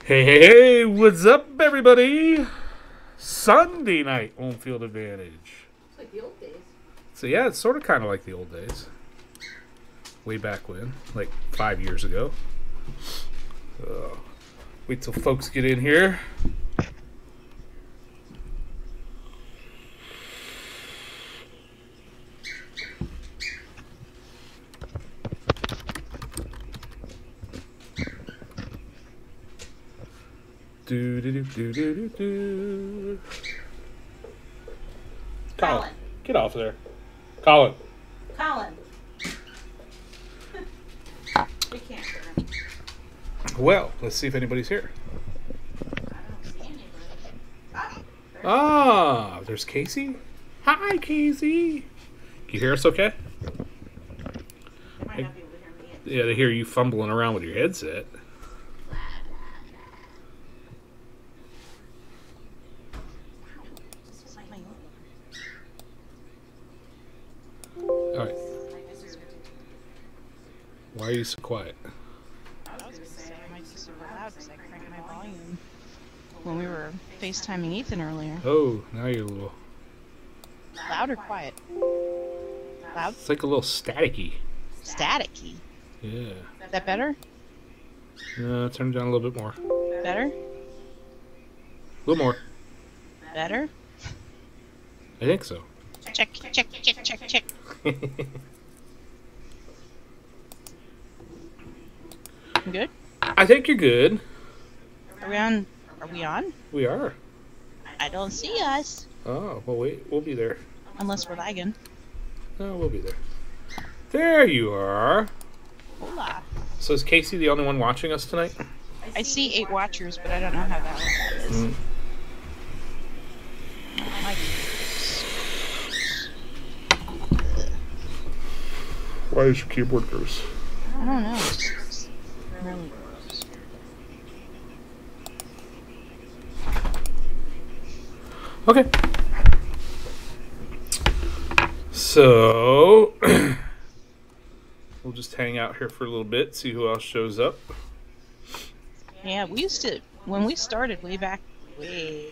Hey, hey, hey, what's up, everybody? Sunday night home field advantage. It's like the old days. So, yeah, it's sort of kind of like the old days. Way back when, like 5 years ago. Wait till folks get in here. Do do do do do do do. Colin, get off there. Colin. We can't hear him. Well, let's see if anybody's here. I don't see anybody. There's Casey. Hi, Casey. Can you hear us okay? They might not be able to hear me. Yeah, they hear you fumbling around with your headset. All right. Why are you so quiet? I was going to say I might be super loud because I cranked my volume when we were FaceTiming Ethan earlier. Oh, now you're a little... Loud or quiet? Loud? It's like a little staticky. Staticky. Yeah. Is that better? Turn it down a little bit more. Better? A little more. Better? I think so. Check, check, check, check, check. Good? I think you're good. Are we on? Are we on? We are. I don't see us. Oh, well, wait. We'll be there. Unless we're lagging. No, we'll be there. There you are. Hola. So is Casey the only one watching us tonight? I see 8 watchers, but I don't know how that is. Mm. Like, Why is your keyboard gross? I don't know. It's really gross. Okay. So, we'll just hang out here for a little bit, see who else shows up. Yeah, we used to, when we started way back when,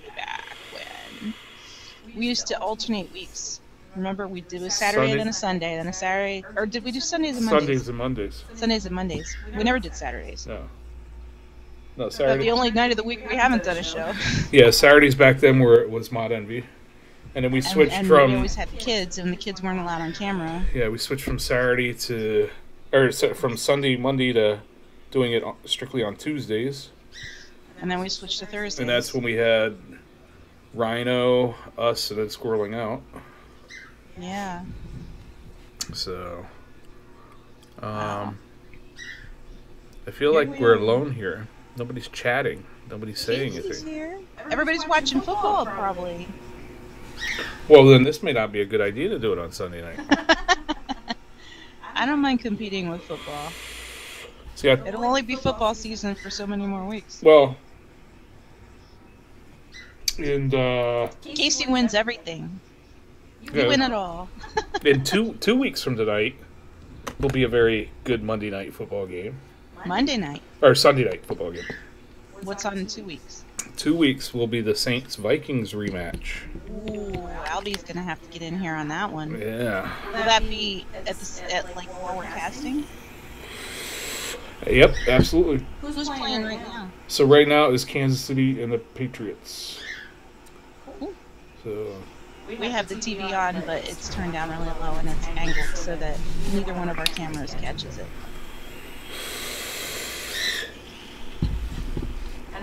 we used to alternate weeks. Remember, we'd do a Saturday, Sunday. then a Sunday, then a Saturday, or did we do Sundays and Mondays? Sundays and Mondays. Sundays and Mondays. We never did Saturdays. No. No, But Saturday. the only night of the week we haven't done a show. Yeah, Saturdays back then where it was Mod Envy. And then we switched and from... we always had the kids, and the kids weren't allowed on camera. Yeah, we switched from Saturday to... Or from Sunday, Monday to doing it strictly on Tuesdays. And then we switched to Thursdays. And that's when we had Rhino, us, and then Squirreling Out. Yeah. So... Wow. I feel Here like we we're are. alone here. Nobody's chatting. Nobody's saying Casey's anything. here. Everybody's watching football, probably. Well, then this may not be a good idea to do it on Sunday night. I don't mind competing with football. See, It'll only be football season for so many more weeks. well, and Casey wins everything. You Yeah. win it all. in two weeks from tonight will be a very good Monday night football game. Monday night. Or Sunday night football game. What's on in 2 weeks? 2 weeks will be the Saints-Vikings rematch. Ooh, Albie's gonna have to get in here on that one. Yeah. Will that be at like where we're casting? Yep, absolutely. Who's playing right now? So right now is Kansas City and the Patriots. Cool. So We have the TV on, but it's turned down really low and it's angled so that neither one of our cameras catches it.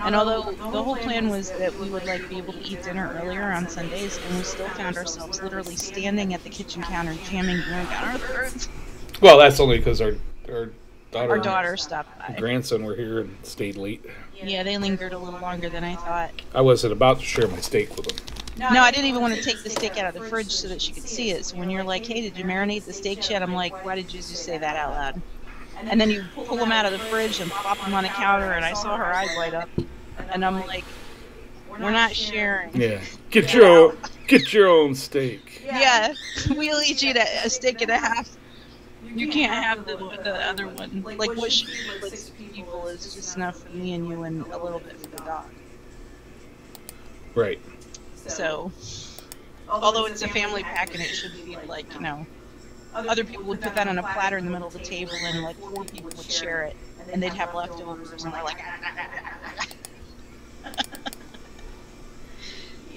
And although the whole plan was that we would like be able to eat dinner earlier on Sundays, and we still found ourselves literally standing at the kitchen counter jamming drink on our throats. well, that's only because our Our daughter stopped and by. grandson were here and stayed late. Yeah, they lingered a little longer than I thought. I wasn't about to share my steak with them. No, I didn't even want to take the steak out of the fridge so that she could see it. So when you're like, hey, did you marinate the steaks yet? I'm like, why did you just say that out loud? And then you pull them out of the fridge and plop them on the counter, and I saw her eyes light up. And I'm like, we're not sharing. Yeah, get your own steak. Yeah, we'll each eat a steak and a half. You can't have the other one. Like what should be like 6 people is just enough for me and you and a little bit for the dog. Right. So, although it's a family pack and it should be like, you know, other people would put that on a platter in the middle of the table and like 4 people would share it and they'd have leftovers and they're like,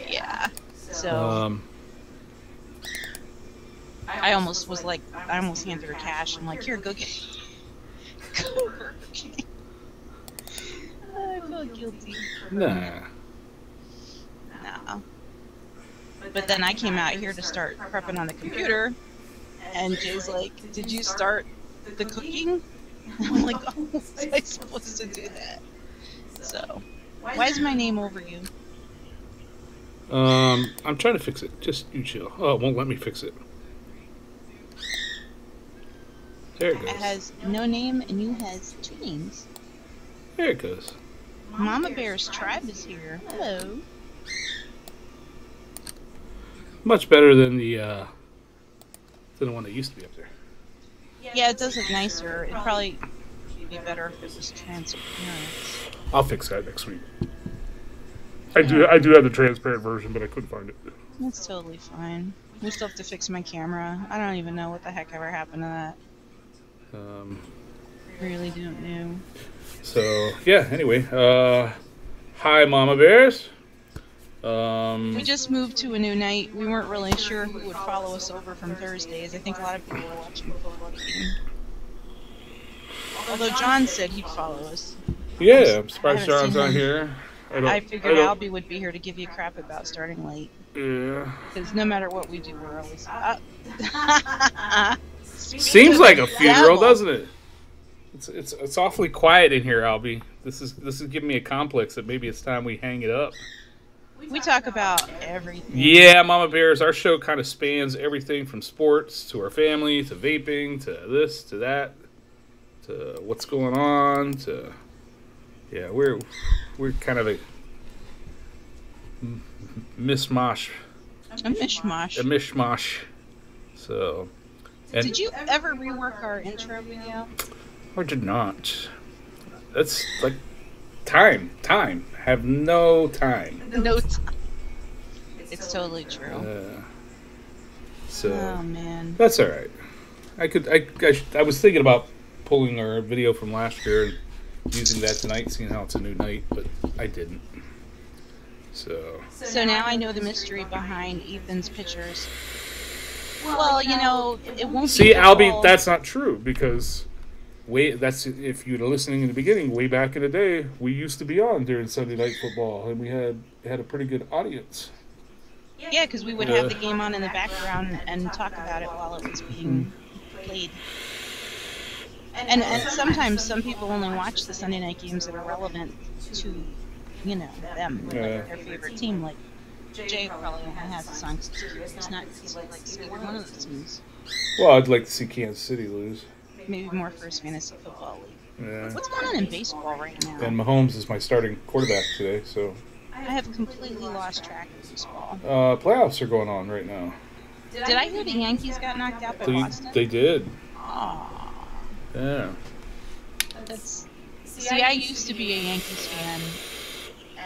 yeah. So, I almost was like, I almost handed her cash. I'm like, here, go get Burger King. I feel guilty. Nah. No. But then I came out here to start prepping on the computer, and Jay's like, did you start the cooking? I'm like, oh, was I supposed to do that? So, why is my name over you? I'm trying to fix it. Just you chill. Oh, it won't let me fix it. There it goes. It has no name, and you has 2 names. There it goes. Mama Bear's tribe is here. Hello. Much better than the one that used to be up there. Yeah, it does look nicer. It'd probably be better if it was transparent. I'll fix that next week. I do have the transparent version, but I couldn't find it. That's totally fine. We still have to fix my camera. I don't even know what the heck ever happened to that. Really don't know. So yeah. Anyway, hi, Mama Bears. We just moved to a new night. We weren't really sure who would follow us over from Thursdays. I think a lot of people were watching football game. Although John said he'd follow us. Yeah, I'm surprised John's not here. I figured Albie would be here to give you crap about starting late. Yeah. Because no matter what we do, we're always up. Seems like a funeral, doesn't it? It's awfully quiet in here, Albie. This is giving me a complex that maybe it's time we hang it up. We talk about everything. Yeah, Mama Bears, our show kind of spans everything from sports to our family to vaping to this to that to what's going on to yeah, we're kind of a mishmash. A mishmash. A mishmash. So. Did you ever rework our intro video? I did not. That's like time. Have no time. No time. It's totally true. So. Oh man. That's all right. I was thinking about pulling our video from last year and using that tonight, seeing how it's a new night, but I didn't. So now I know the mystery behind Ethan's pictures. Well, you know, it won't see, be Albie, that's not true because that's if you were listening in the beginning, way back in the day, we used to be on during Sunday Night Football, and we had a pretty good audience. Yeah, because we would have the game on in the background and talk about it while it was being played. And sometimes some people only watch the Sunday night games that are relevant to, you know, them, like their favorite team. Like Jay probably only has the songs it's not like either one of those teams. Well, I'd like to see Kansas City lose. Maybe more First Fantasy Football League. Yeah. What's going on in baseball right now? And Mahomes is my starting quarterback today, so. I have completely lost track of baseball. Playoffs are going on right now. Did I hear the Yankees got knocked out by Boston? They did. Aww. Yeah. See, I used to be a Yankees fan,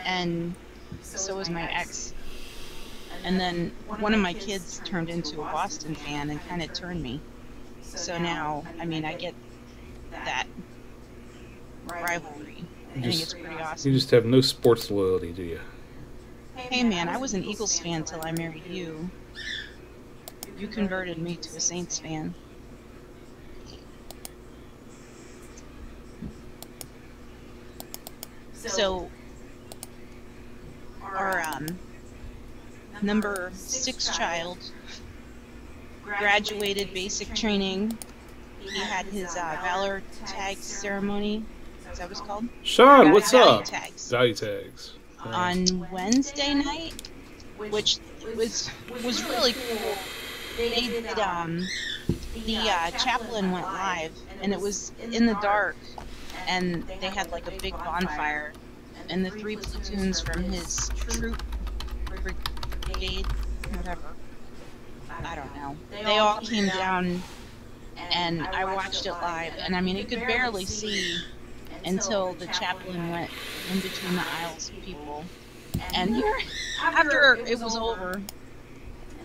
and so was my ex. And then one of my kids turned into a Boston fan and kind of turned me. So now, I mean, I get that rivalry. I think it's pretty awesome. You just have no sports loyalty, do you? Hey man, I was an Eagles fan till I married you. You converted me to a Saints fan. So, our number 6 child graduated basic training. He had his Valor tag ceremony. Is that what it's called? Sean, what's up? Tags. Value tags. On Wednesday night, which was really cool. They did the chaplain went live, and it was in the dark, and they had like a big bonfire, and the 3 platoons from his troop brigade, whatever, I don't know, they all came down and I watched it live, and I mean, you could barely see until the chaplain went in between the aisles of people. And here, after it was over,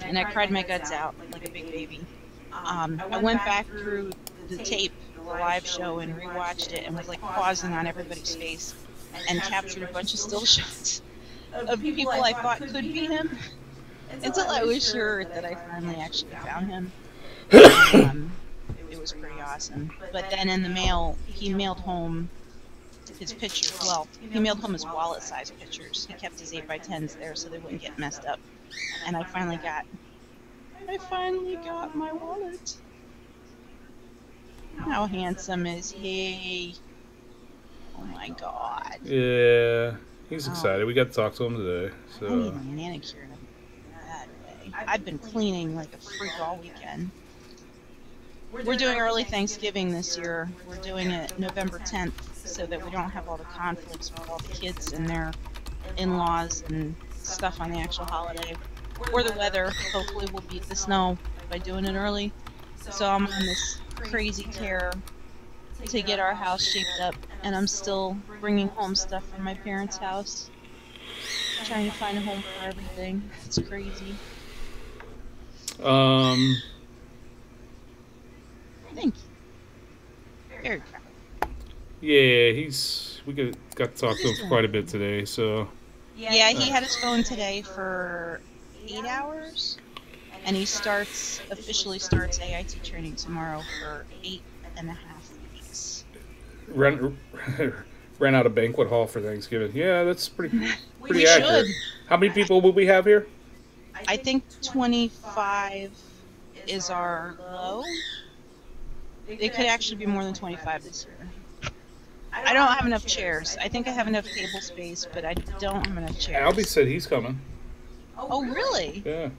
and I cried my guts out like a big baby, I went back through the tape, the live show, and rewatched it, and was like pausing on everybody's face, and captured a bunch of still shots of people I thought could be him, until I was sure that I finally actually found him. It was pretty awesome. But then in the mail, he mailed home his pictures. Well, he mailed home his wallet-sized pictures. He kept his 8x10s there so they wouldn't get messed up. And I finally got my wallet. How handsome is he? Oh my god. Yeah, he's excited. We got to talk to him today. So. I need a manicure in a bad way. I've been cleaning like a freak all weekend. We're doing early Thanksgiving this year. We're doing it November 10th so that we don't have all the conflicts with all the kids and their in-laws and stuff on the actual holiday. Or the weather. Hopefully we'll beat the snow by doing it early. So I'm on this crazy tear to get our house shaped up, and I'm still bringing home stuff from my parents' house. Trying to find a home for everything. It's crazy. Thank you. Very proud. Yeah, we got to talk to him for quite a bit today, so... Yeah, he had his phone today for 8 hours, and he officially starts AIT training tomorrow for 8.5 weeks. Ran out of banquet hall for Thanksgiving. Yeah, that's pretty We accurate. should. How many people will we have here? I think 25 is our low. It could actually be more than 25 this year. I don't have enough chairs. I think I have enough table space, but I don't have enough chairs. Albie said he's coming. Oh, really? Yeah.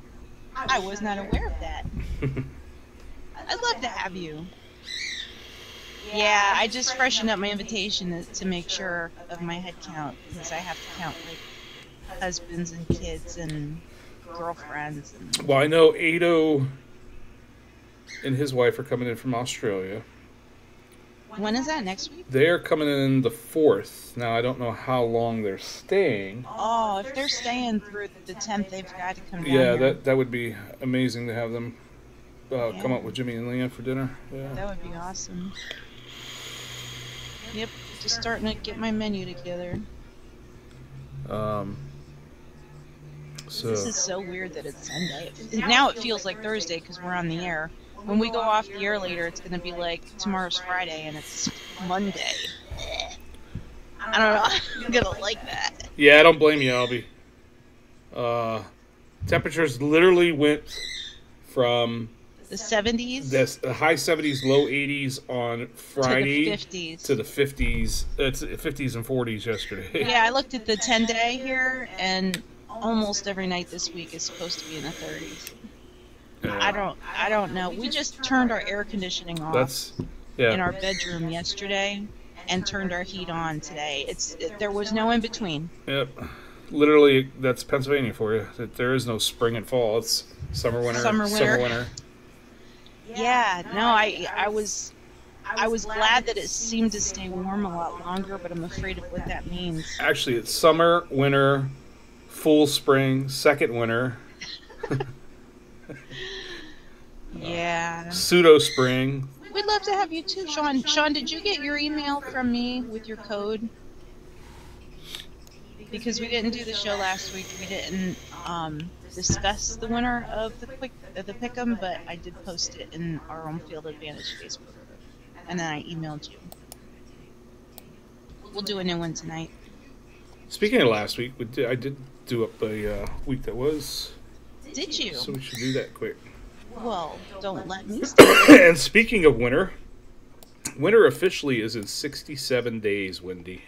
I was not aware of that. I'd love to have you. Yeah, I just freshened up my invitation to make sure of my head count, because I have to count like husbands and kids and girlfriends. And... Well, I know Ado and his wife are coming in from Australia. When is that? Next week? They're coming in the 4th. Now, I don't know how long they're staying. Oh, if they're staying through the 10th, they've got to come down Yeah, here. that would be amazing to have them come up with Jimmy and Leanne for dinner. Yeah. That would be awesome. Yep, just starting to get my menu together. So This is so weird that it's Sunday. Now it feels like Thursday because we're on the air. When we go off the air later, it's going to be like tomorrow's Friday and it's Monday. I don't know. I'm going to like that. yeah, I don't blame you, Albie. Temperatures literally went from The 70s the high 70s, low 80s on Friday to the 50s. to the 50s. It's 50s and 40s yesterday. Yeah, I looked at the 10-day here, and almost every night this week is supposed to be in the 30s. I don't know. We just turned our air conditioning off in our bedroom yesterday and turned our heat on today. There was no in between. Yep. Literally, that's Pennsylvania for you. There is no spring and fall. It's summer, winter, Summer, summer, winter. Yeah, no, I was glad that it seemed to stay warm a lot longer, but I'm afraid of what that means. Actually, it's summer, winter, full spring, second winter. Yeah. Pseudo spring. We'd love to have you too, Sean. Sean, did you get your email from me with your code? Because we didn't do the show last week. We didn't discuss the winner of the pick'em, but I did post it in our Home Field Advantage Facebook, and then I emailed you. We'll do a new one tonight. Speaking of last week, I did do up the week that was. Did you? So we should do that quick. Well, don't let me start. And speaking of winter officially is in 67 days, Wendy.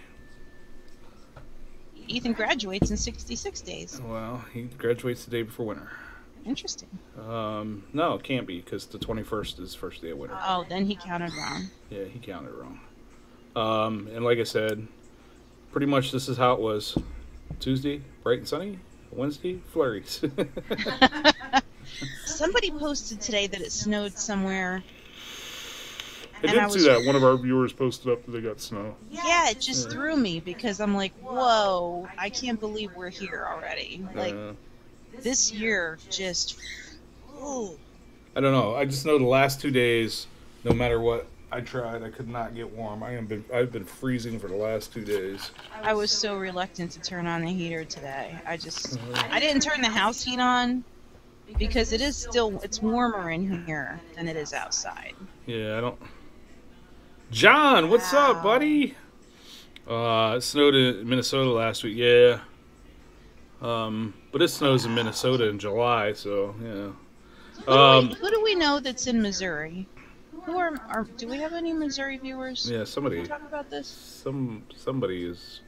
Ethan graduates in 66 days. Well, he graduates the day before winter. Interesting. No, it can't be, because the 21st is first day of winter. Oh, then he counted wrong. Yeah, he counted wrong. And like I said, pretty much this is how it was. Tuesday, bright and sunny. Wednesday, flurries. Somebody posted today that it snowed somewhere I did see that. One of our viewers posted up that they got snow. Yeah, it just threw me because I'm like, whoa, I can't believe we're here already. Like, this year just, ooh. I don't know. I just know the last 2 days, no matter what I tried, I could not get warm. I've been freezing for the last 2 days. I was so reluctant to turn on the heater today. I didn't turn the house heat on because it's warmer in here than it is outside. Yeah, I don't. John, what's up, buddy? It snowed in Minnesota last week. Yeah. But it snows in Minnesota in July, so yeah. Who do we know that's in Missouri? Do we have any Missouri viewers? Yeah, somebody. Can we talk about this? Somebody is.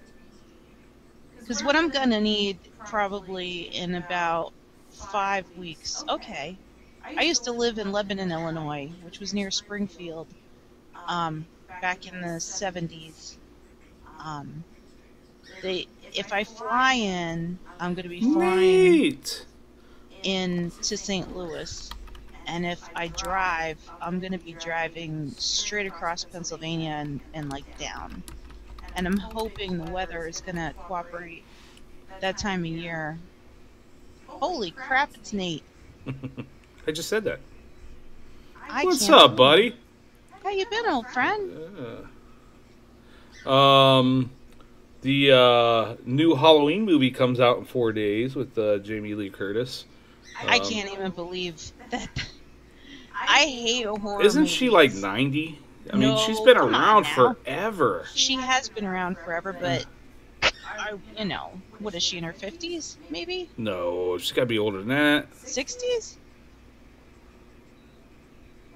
Because what I'm gonna need probably in about 5 weeks. Okay. I used to live in Lebanon, Illinois, which was near Springfield, back in the 70s. If I fly in, I'm gonna be flying into St. Louis. And if I drive, I'm going to be driving straight across Pennsylvania and like down. And I'm hoping the weather is going to cooperate that time of year. Holy crap, it's Nate. I just said that. What's up, buddy? How you been, old friend? The new Halloween movie comes out in 4 days with Jamie Lee Curtis. I can't even believe that. I hate horror Isn't movies. she like 90? I mean, she's been around forever. She has been around forever, but what is she, in her 50s, maybe? No, she's got to be older than that. 60s?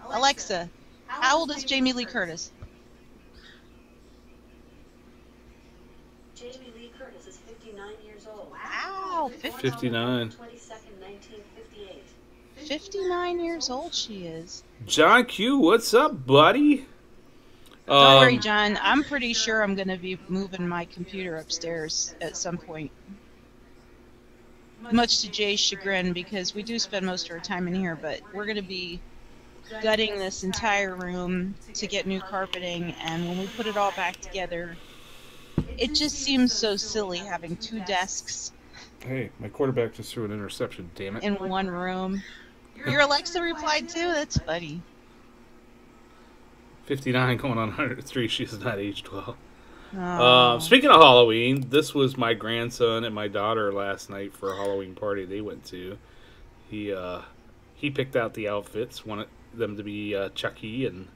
Alexa, how old is Jamie Lee Curtis? Jamie Lee Curtis is 59 years old. Wow, 59. 22nd, 1958. 59 years old she is. John Q, what's up, buddy? Don't worry, John. I'm pretty sure I'm going to be moving my computer upstairs at some point. Much to Jay's chagrin, because we do spend most of our time in here, but we're going to be gutting this entire room to get new carpeting, and when we put it all back together, it just seems so silly having 2 desks. Hey, my quarterback just threw an interception, damn it. In one room. Your Alexa replied too? That's funny. 59 going on 103. She's not aged well. Oh. Speaking of Halloween, this was my grandson and my daughter last night for a Halloween party they went to. He picked out the outfits, wanted them to be Chucky and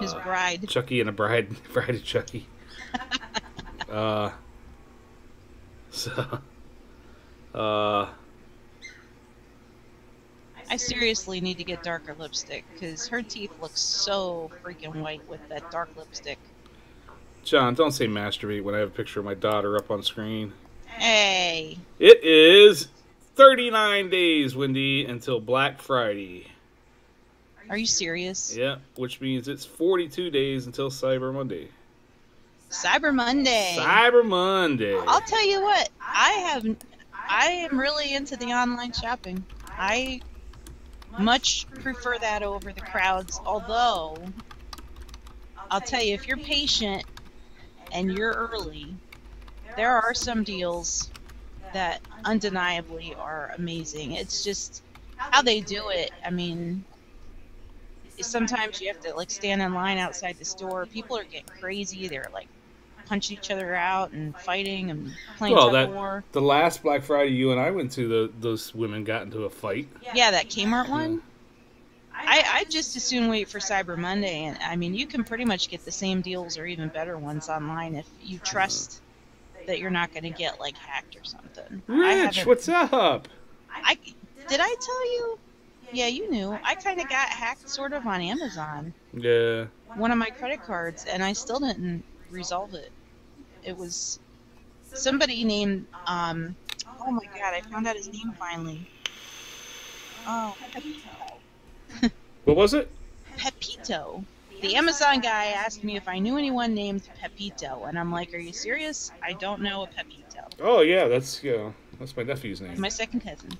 his bride. Chucky and a bride of Chucky. I seriously need to get darker lipstick because her teeth look so freaking white with that dark lipstick. John, don't say masturbate when I have a picture of my daughter up on screen. Hey. It is 39 days, Wendy, until Black Friday. Are you serious? Yeah, which means it's 42 days until Cyber Monday. Cyber Monday. Cyber Monday. I'll tell you what, I am really into the online shopping. I much prefer that over the crowds, although I'll tell you, if you're patient and you're early, there are some deals that undeniably are amazing. It's just how they do it. I mean, sometimes you have to like stand in line outside the store. People are getting crazy. They're like punching each other out and fighting and playing tug of war. The last Black Friday you and I went to, those women got into a fight. Yeah, that Kmart one. I just as soon wait for Cyber Monday, and I mean, you can pretty much get the same deals or even better ones online if you trust that you're not going to get like hacked or something. Rich, what's up? Did I tell you? Yeah, you knew. I kind of got hacked sort of on Amazon. Yeah. One of my credit cards, and I still didn't resolve it. It was somebody named, oh my god, I found out his name finally. Oh, Pepito. What was it? Pepito. The Amazon guy asked me if I knew anyone named Pepito, and I'm like, are you serious? I don't know a Pepito. Oh yeah, that's my nephew's name. My second cousin.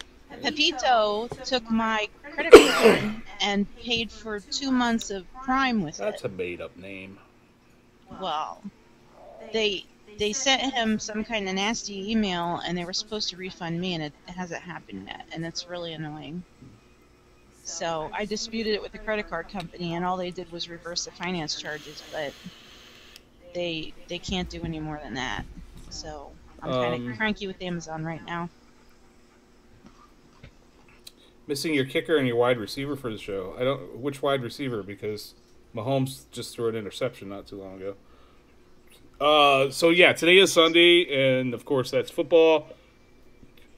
Pepito took my credit card and paid for 2 months of crime with That's it. a made-up name. Well, they sent him some kind of nasty email, and they were supposed to refund me, and it hasn't happened yet, and it's really annoying. So I disputed it with the credit card company, and all they did was reverse the finance charges, but they can't do any more than that. So I'm kind of cranky with Amazon right now. Missing your kicker and your wide receiver for the show. I don't. Which wide receiver? Because Mahomes just threw an interception not too long ago. So yeah, today is Sunday, and of course that's football.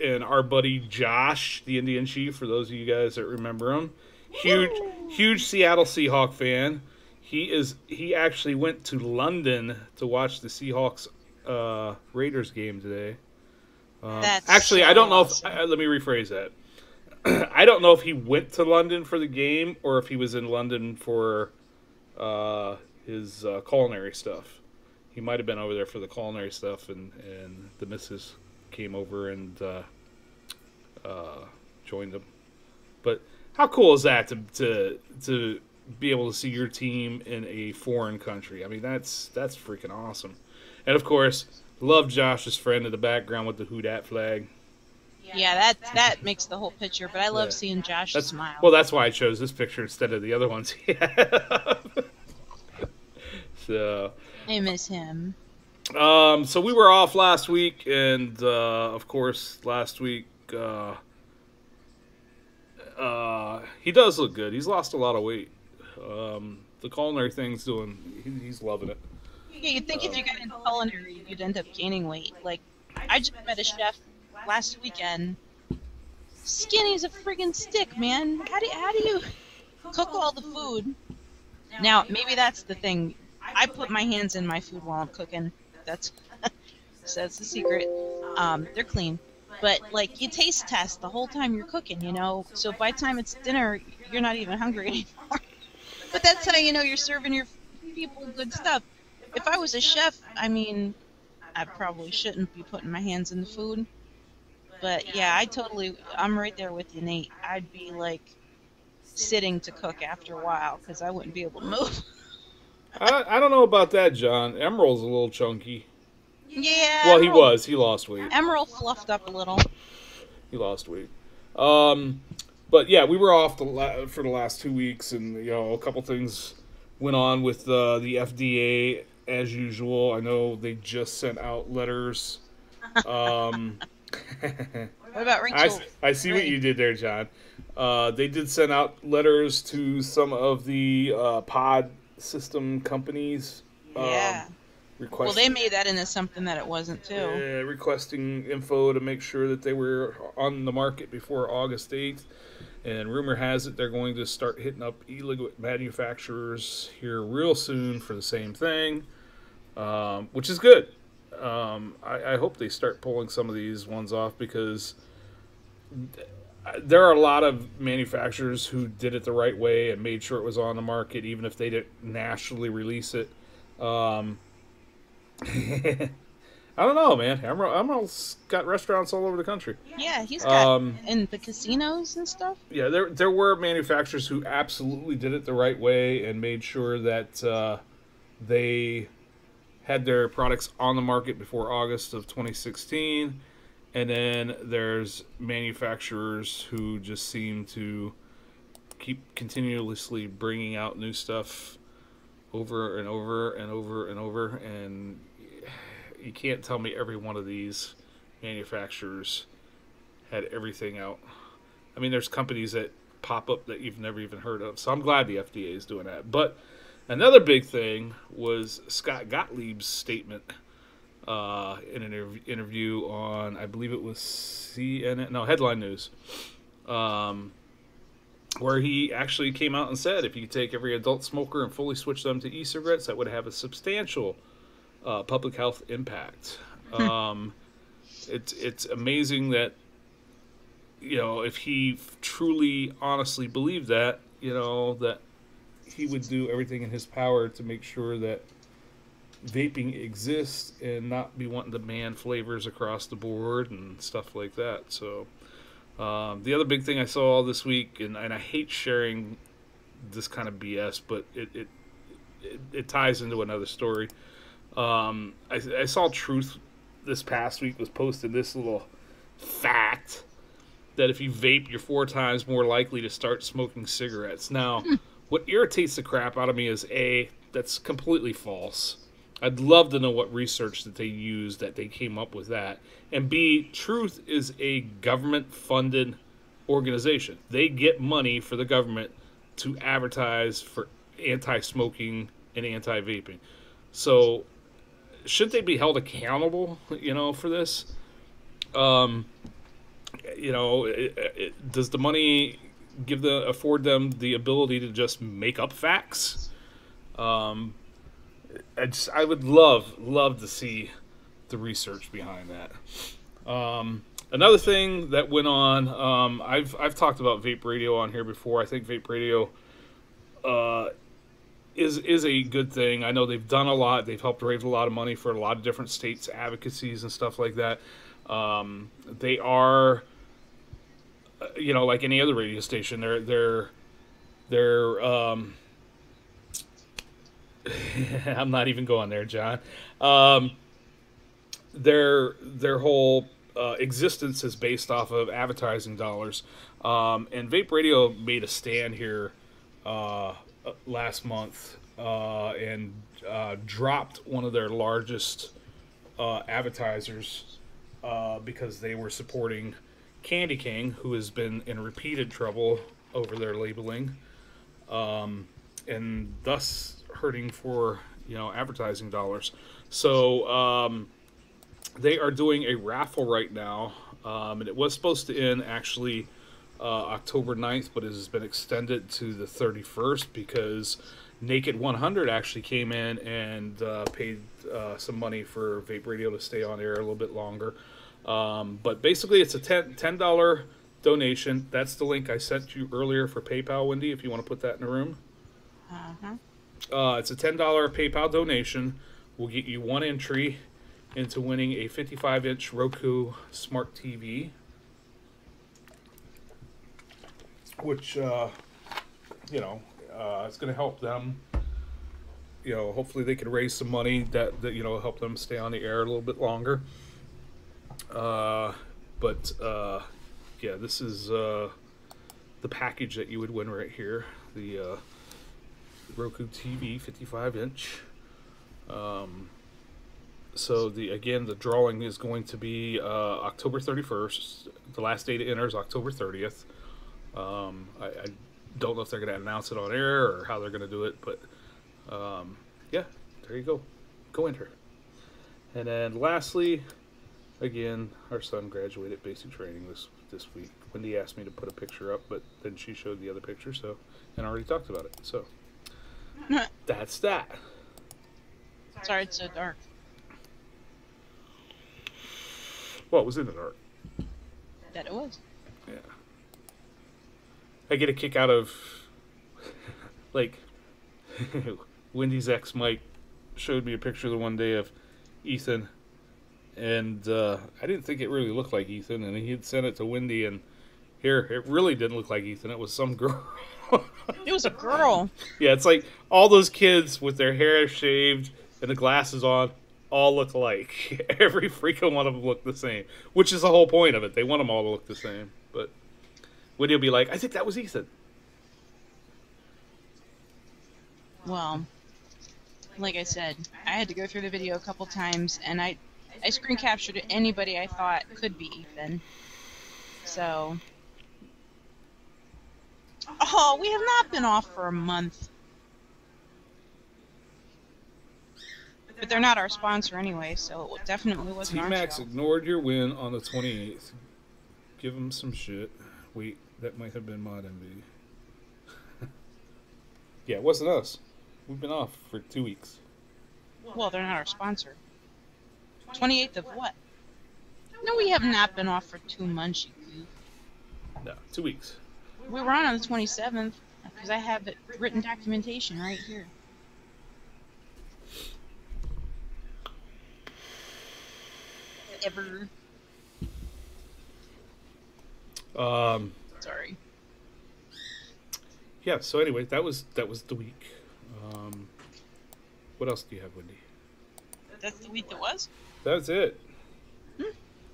And our buddy Josh, the Indian Chief, for those of you guys that remember him, huge Seattle Seahawk fan. He actually went to London to watch the Seahawks Raiders game today. That's Actually, so I don't know awesome. if let me rephrase that. I don't know if he went to London for the game or if he was in London for his culinary stuff. He might have been over there for the culinary stuff, and the missus came over and joined him. But how cool is that to be able to see your team in a foreign country? I mean, that's freaking awesome. And of course, love Josh's friend in the background with the Who Dat flag. Yeah, that makes the whole picture, but I love Yeah. seeing Josh smile. Well, that's why I chose this picture instead of the other ones he had. So, I miss him. so we were off last week, and of course, last week he does look good. He's lost a lot of weight. The culinary thing's he's loving it. Yeah, you'd think if you got into culinary, you'd end up gaining weight. Like, I just met a chef last weekend. Skinny as a friggin' stick, man. How do you cook all the food? Now, maybe that's the thing. I put my hands in my food while I'm cooking. That's the secret. They're clean. But, like, you taste test the whole time you're cooking, you know? So by the time it's dinner, you're not even hungry anymore. But that's how you know you're serving your people good stuff. If I was a chef, I mean, I probably shouldn't be putting my hands in the food. But yeah, I'm right there with you, Nate. I'd be like sitting to cook after a while because I wouldn't be able to move. I don't know about that, John. Emerald's a little chunky. Yeah. Well, he was. He lost weight. Emerald fluffed up a little. He lost weight. But yeah, we were off for the last 2 weeks, and a couple things went on with the FDA as usual. I know they just sent out letters. What about Rachel? I see what you did there, John. They did send out letters to some of the pod system companies. Yeah. Well, they Requesting, made that into something that it wasn't too. requesting info to make sure that they were on the market before August 8th. And rumor has it they're going to start hitting up illegal manufacturers here real soon for the same thing, which is good. I hope they start pulling some of these ones off because there are a lot of manufacturers who did it the right way and made sure it was on the market, even if they didn't nationally release it. I don't know, man. Emerald's got restaurants all over the country. Yeah, he's got in the casinos and stuff. Yeah, there were manufacturers who absolutely did it the right way and made sure that they had their products on the market before August of 2016. And then there's manufacturers who just seem to keep continuously bringing out new stuff over and over and over and over. And you can't tell me every one of these manufacturers had everything out. I mean, there's companies that pop up that you've never even heard of. So I'm glad the FDA is doing that. But another big thing was Scott Gottlieb's statement in an interview on, I believe it was CNN, no, Headline News, where he actually came out and said if you could take every adult smoker and fully switch them to e-cigarettes, that would have a substantial public health impact. It's amazing that, if he truly, honestly believed that, that he would do everything in his power to make sure that vaping exists and not be wanting to ban flavors across the board and stuff like that. So the other big thing I saw this week, and I hate sharing this kind of BS, but it ties into another story. I saw Truth this past week was posted this little fact that if you vape, you're 4 times more likely to start smoking cigarettes. Now, what irritates the crap out of me is A, that's completely false. I'd love to know what research that they used that they came up with that. And B, Truth is a government-funded organization. They get money for the government to advertise for anti-smoking and anti-vaping. So, shouldn't they be held accountable, for this? Does the money afford them the ability to just make up facts? I would love to see the research behind that. Another thing that went on, I've talked about Vape Radio on here before. I think Vape Radio is a good thing. I know they've done a lot. They've helped raise a lot of money for a lot of different states' advocacies and stuff like that. They are, like any other radio station. They're I'm not even going there, John. Their whole existence is based off of advertising dollars. And Vape Radio made a stand here last month and dropped one of their largest advertisers because they were supporting Candy King, who has been in repeated trouble over their labeling, and thus hurting for advertising dollars. So they are doing a raffle right now, and it was supposed to end actually October 9th, but it has been extended to the 31st because Naked 100 actually came in and paid some money for Vape Radio to stay on air a little bit longer. But basically, it's a $10 donation. That's the link I sent you earlier for PayPal, Wendy, if you want to put that in the room. It's a $10 PayPal donation. Will get you one entry into winning a 55-inch Roku Smart TV, which, it's going to help them. Hopefully they can raise some money that help them stay on the air a little bit longer. Yeah, this is the package that you would win right here. The Roku TV 55-inch. So the drawing is going to be October 31st. The last day to enter is October 30th. I don't know if they're going to announce it on air or how they're going to do it, but yeah, there you go. Go enter. And then lastly, again, our son graduated basic training this week. Wendy asked me to put a picture up, but then she showed the other picture, and I already talked about it. So that's that. Sorry, it's so dark. Well, it was in the dark. That it was. Yeah. I get a kick out of, like, Wendy's ex Mike showed me a picture the one day of Ethan, and I didn't think it really looked like Ethan, and he had sent it to Wendy, and here, it really didn't look like Ethan. It was some girl. It was a girl. Yeah, it's like all those kids with their hair shaved and the glasses on all look alike. Every freaking one of them look the same, which is the whole point of it. They want them all to look the same. But Wendy will be like, I think that was Ethan. Well, like I said, I had to go through the video a couple times, and I screen captured anybody I thought could be Ethan. So, oh, we have not been off for a month. But they're not our sponsor anyway, so it definitely wasn't our T-Max show. ignored your win on the 28th. Give him some shit. Wait, that might have been Mod Envy. Yeah, it wasn't us. We've been off for 2 weeks. Well, they're not our sponsor. 28th of what? No, we have not been off for 2 months, you goof. No, 2 weeks. We were on the 27th, because I have it written documentation right here. Ever. Sorry. yeah. So anyway, that was the week. What else do you have, Wendy? That's the week that was? That's it. Hmm.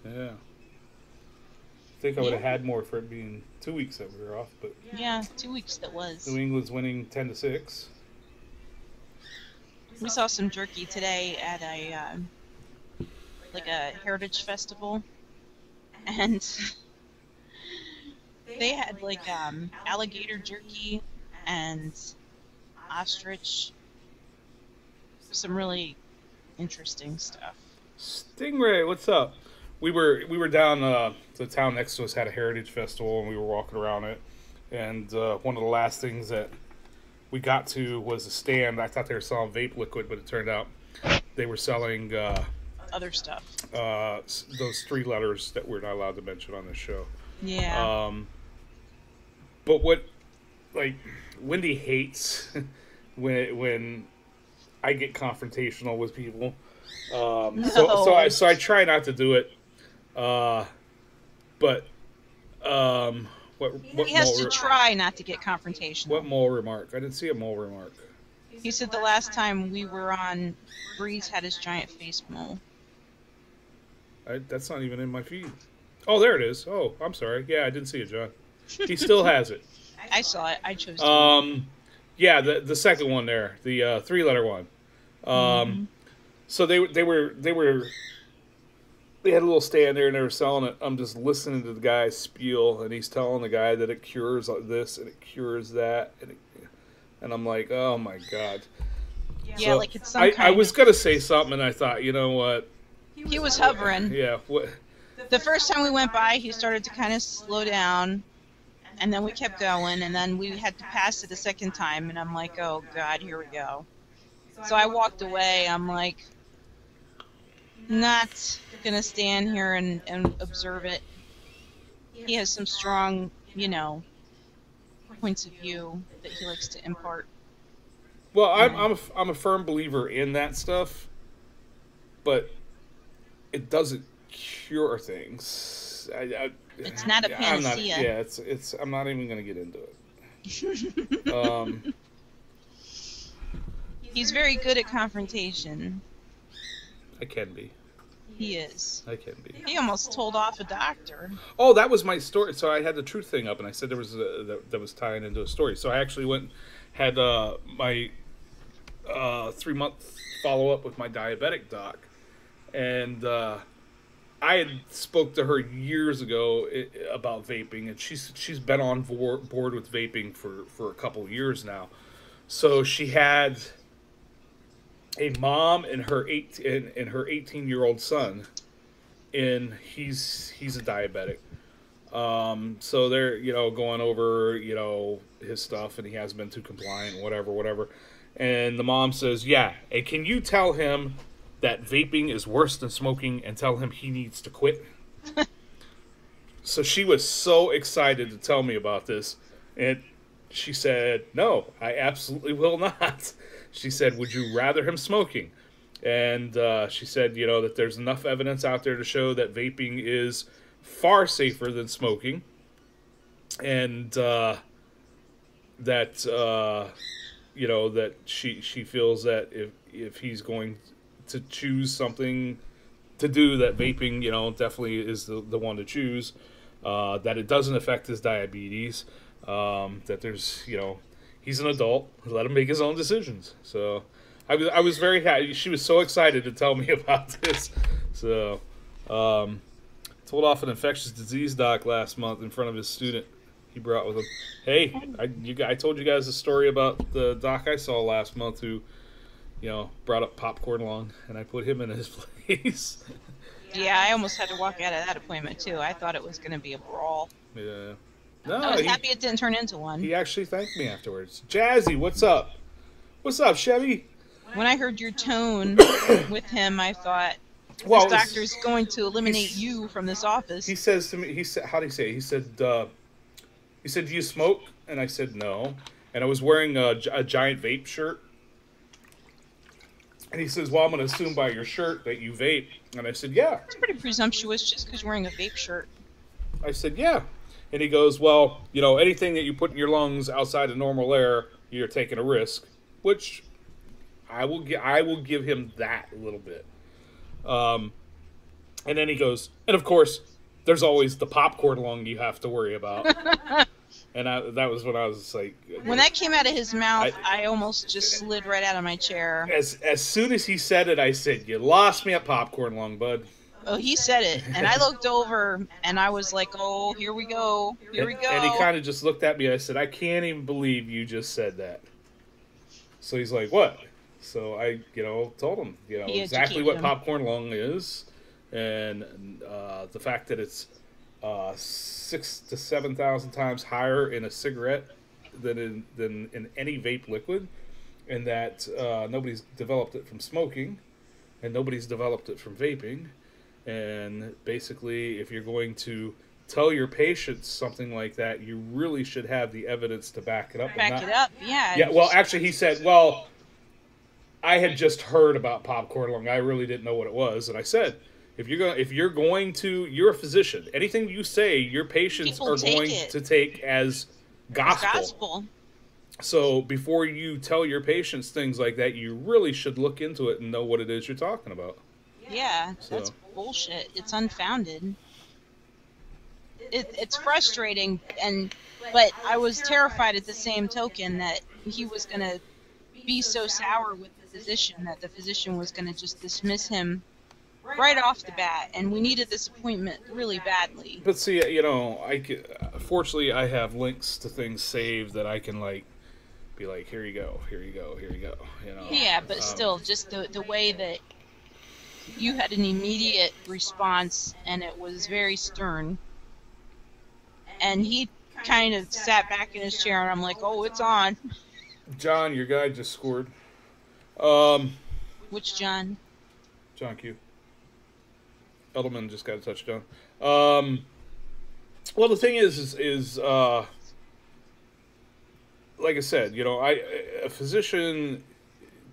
Yeah. I think I would have had more for it being 2 weeks that we were off, but Yeah, 2 weeks that was. New England's winning 10-6. We saw some jerky today at a like a heritage festival, and they had like alligator jerky and ostrich, some really interesting stuff. Stingray, what's up? We were down the town next to us had a heritage festival, and we were walking around it, and one of the last things that we got to was a stand. I thought they were selling vape liquid, but it turned out they were selling Other stuff. those 3 letters that we're not allowed to mention on this show. Yeah. But what, like, Wendy hates when I get confrontational with people. So I try not to do it. But what He has mole to try not to get confrontational. What mole remark? I didn't see a mole remark. He said the last time we were on, Breeze had his giant face mole. That's not even in my feed. Oh, there it is. Oh, I'm sorry. Yeah, I didn't see it, John. He still has it. I saw it. I chose to. Yeah, the second one there, the 3-letter one. So they had a little stand there and they were selling it. I'm just listening to the guy spiel, and he's telling the guy that it cures this and it cures that, and I'm like, oh my god. Yeah, So like it's some I kind was of... gonna say something, and I thought, you know what? He was hovering. Yeah. What? The first time we went by, he started to kind of slow down, and then we kept going, and then we had to pass it a second time, and I'm like, oh god, here we go. So I walked away. I'm like, not gonna stand here and observe it. He has some strong, points of view that he likes to impart. Well, I'm a firm believer in that stuff, but it doesn't cure things. It's not a panacea. I'm not even gonna get into it. He's very good at confrontation. I can be. He is. I can be. He almost told off a doctor. Oh, that was my story. So I had the truth thing up, and I said there was that was tying into a story. So I actually went had my 3-month follow up with my diabetic doc, and I had spoke to her years ago about vaping, and she's been on board with vaping for a couple years now. So she had a mom and her 18-year-old son, and he's a diabetic. So they're going over his stuff, and he hasn't been too compliant, whatever. And the mom says, "Yeah, and can you tell him that vaping is worse than smoking, and tell him he needs to quit?" So she was so excited to tell me about this, and she said, "No, I absolutely will not." She said, "Would you rather him smoking?" And she said, that there's enough evidence out there to show that vaping is far safer than smoking, and that that she feels that if he's going to choose something to do, that vaping definitely is the one to choose, that it doesn't affect his diabetes, that there's he's an adult, let him make his own decisions. So I was very happy. She was so excited to tell me about this. So told off an infectious disease doc last month in front of his student he brought with him. Hey, I told you guys a story about the doc I saw last month who brought up popcorn lung, and I put him in his place. Yeah, I almost had to walk out of that appointment too. I thought it was going to be a brawl. Yeah. No, I was happy it didn't turn into one. He actually thanked me afterwards. Jazzy, what's up? What's up, Chevy? When I heard your tone with him, I thought, Well, this doctor's going to eliminate you from this office. He says to me, how do you say it? He said, do you smoke? And I said, no. And I was wearing a giant vape shirt. And he says, well, I'm going to assume by your shirt that you vape. And I said, yeah. It's pretty presumptuous just because you're wearing a vape shirt. I said, yeah. And he goes, well, anything that you put in your lungs outside of normal air, you're taking a risk, which I will give him that a little bit. And then he goes, and of course, there's always the popcorn lung you have to worry about. And that was when I was like... When that came out of his mouth, I almost just slid right out of my chair. As soon as he said it, I said, you lost me at popcorn lung, bud. Oh, he said it. And I looked over, and I was like, oh, here we go. Here we go. And he kind of just looked at me, and I said, I can't even believe you just said that. So he's like, what? So I, told him, exactly what popcorn lung is. And the fact that it's 6,000 to 7,000 times higher in a cigarette than in any vape liquid, and that nobody's developed it from smoking, and nobody's developed it from vaping, and basically, if you're going to tell your patients something like that, you really should have the evidence to back it up. Yeah. Yeah. Well, actually, he said, well, I had just heard about popcorn lung. I really didn't know what it was, and I said, If you're a physician, anything you say, your patients are going to take as gospel. So before you tell your patients things like that, you really should look into it and know what it is you're talking about. Yeah, that's bullshit. It's unfounded. It's frustrating, but I was terrified at the same token that he was going to be so sour with the physician that the physician was going to just dismiss him right off the bat, and we needed this appointment really badly. But see, fortunately, I have links to things saved that I can be like, here you go. Yeah, but still, just the way that you had an immediate response, and it was very stern. And he kind of sat back in his chair, and I'm like, oh, it's on. John, your guy just scored. Which John? John Q. Edelman just got a touchdown. Well, the thing is like I said, a physician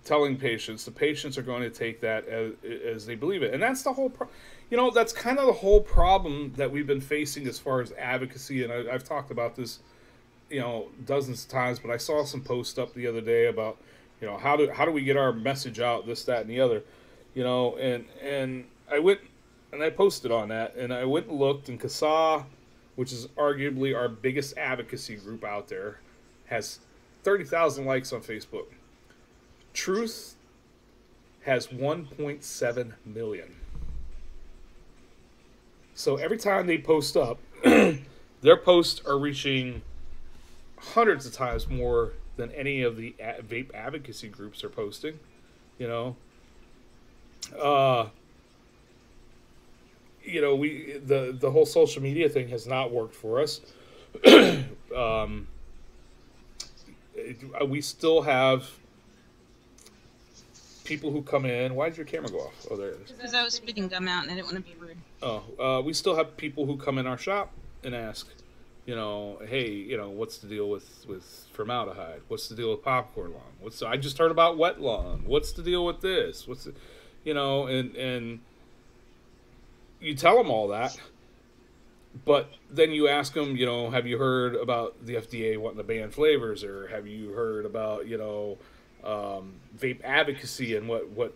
telling patients, the patients are going to take that as they believe it, and that's the whole. That's kind of the whole problem that we've been facing as far as advocacy, and I've talked about this, dozens of times. But I saw some post up the other day about, how do we get our message out, this, that, and the other, and I went. And I posted on that, and I went and looked, and CASA, which is arguably our biggest advocacy group out there, has 30,000 likes on Facebook. Truth has 1.7 million. So every time they post up, their posts are reaching hundreds of times more than any of the vape advocacy groups are posting, the whole social media thing has not worked for us. We still have people who come in. Why did your camera go off? Oh, there it is. Because I was spitting gum out and I didn't want to be rude. Oh, we still have people who come in our shop and ask, hey, what's the deal with formaldehyde? What's the deal with popcorn lung? I just heard about wet lung. What's the deal with this? And you tell them all that, but then you ask them, have you heard about the FDA wanting to ban flavors, or have you heard about, vape advocacy and what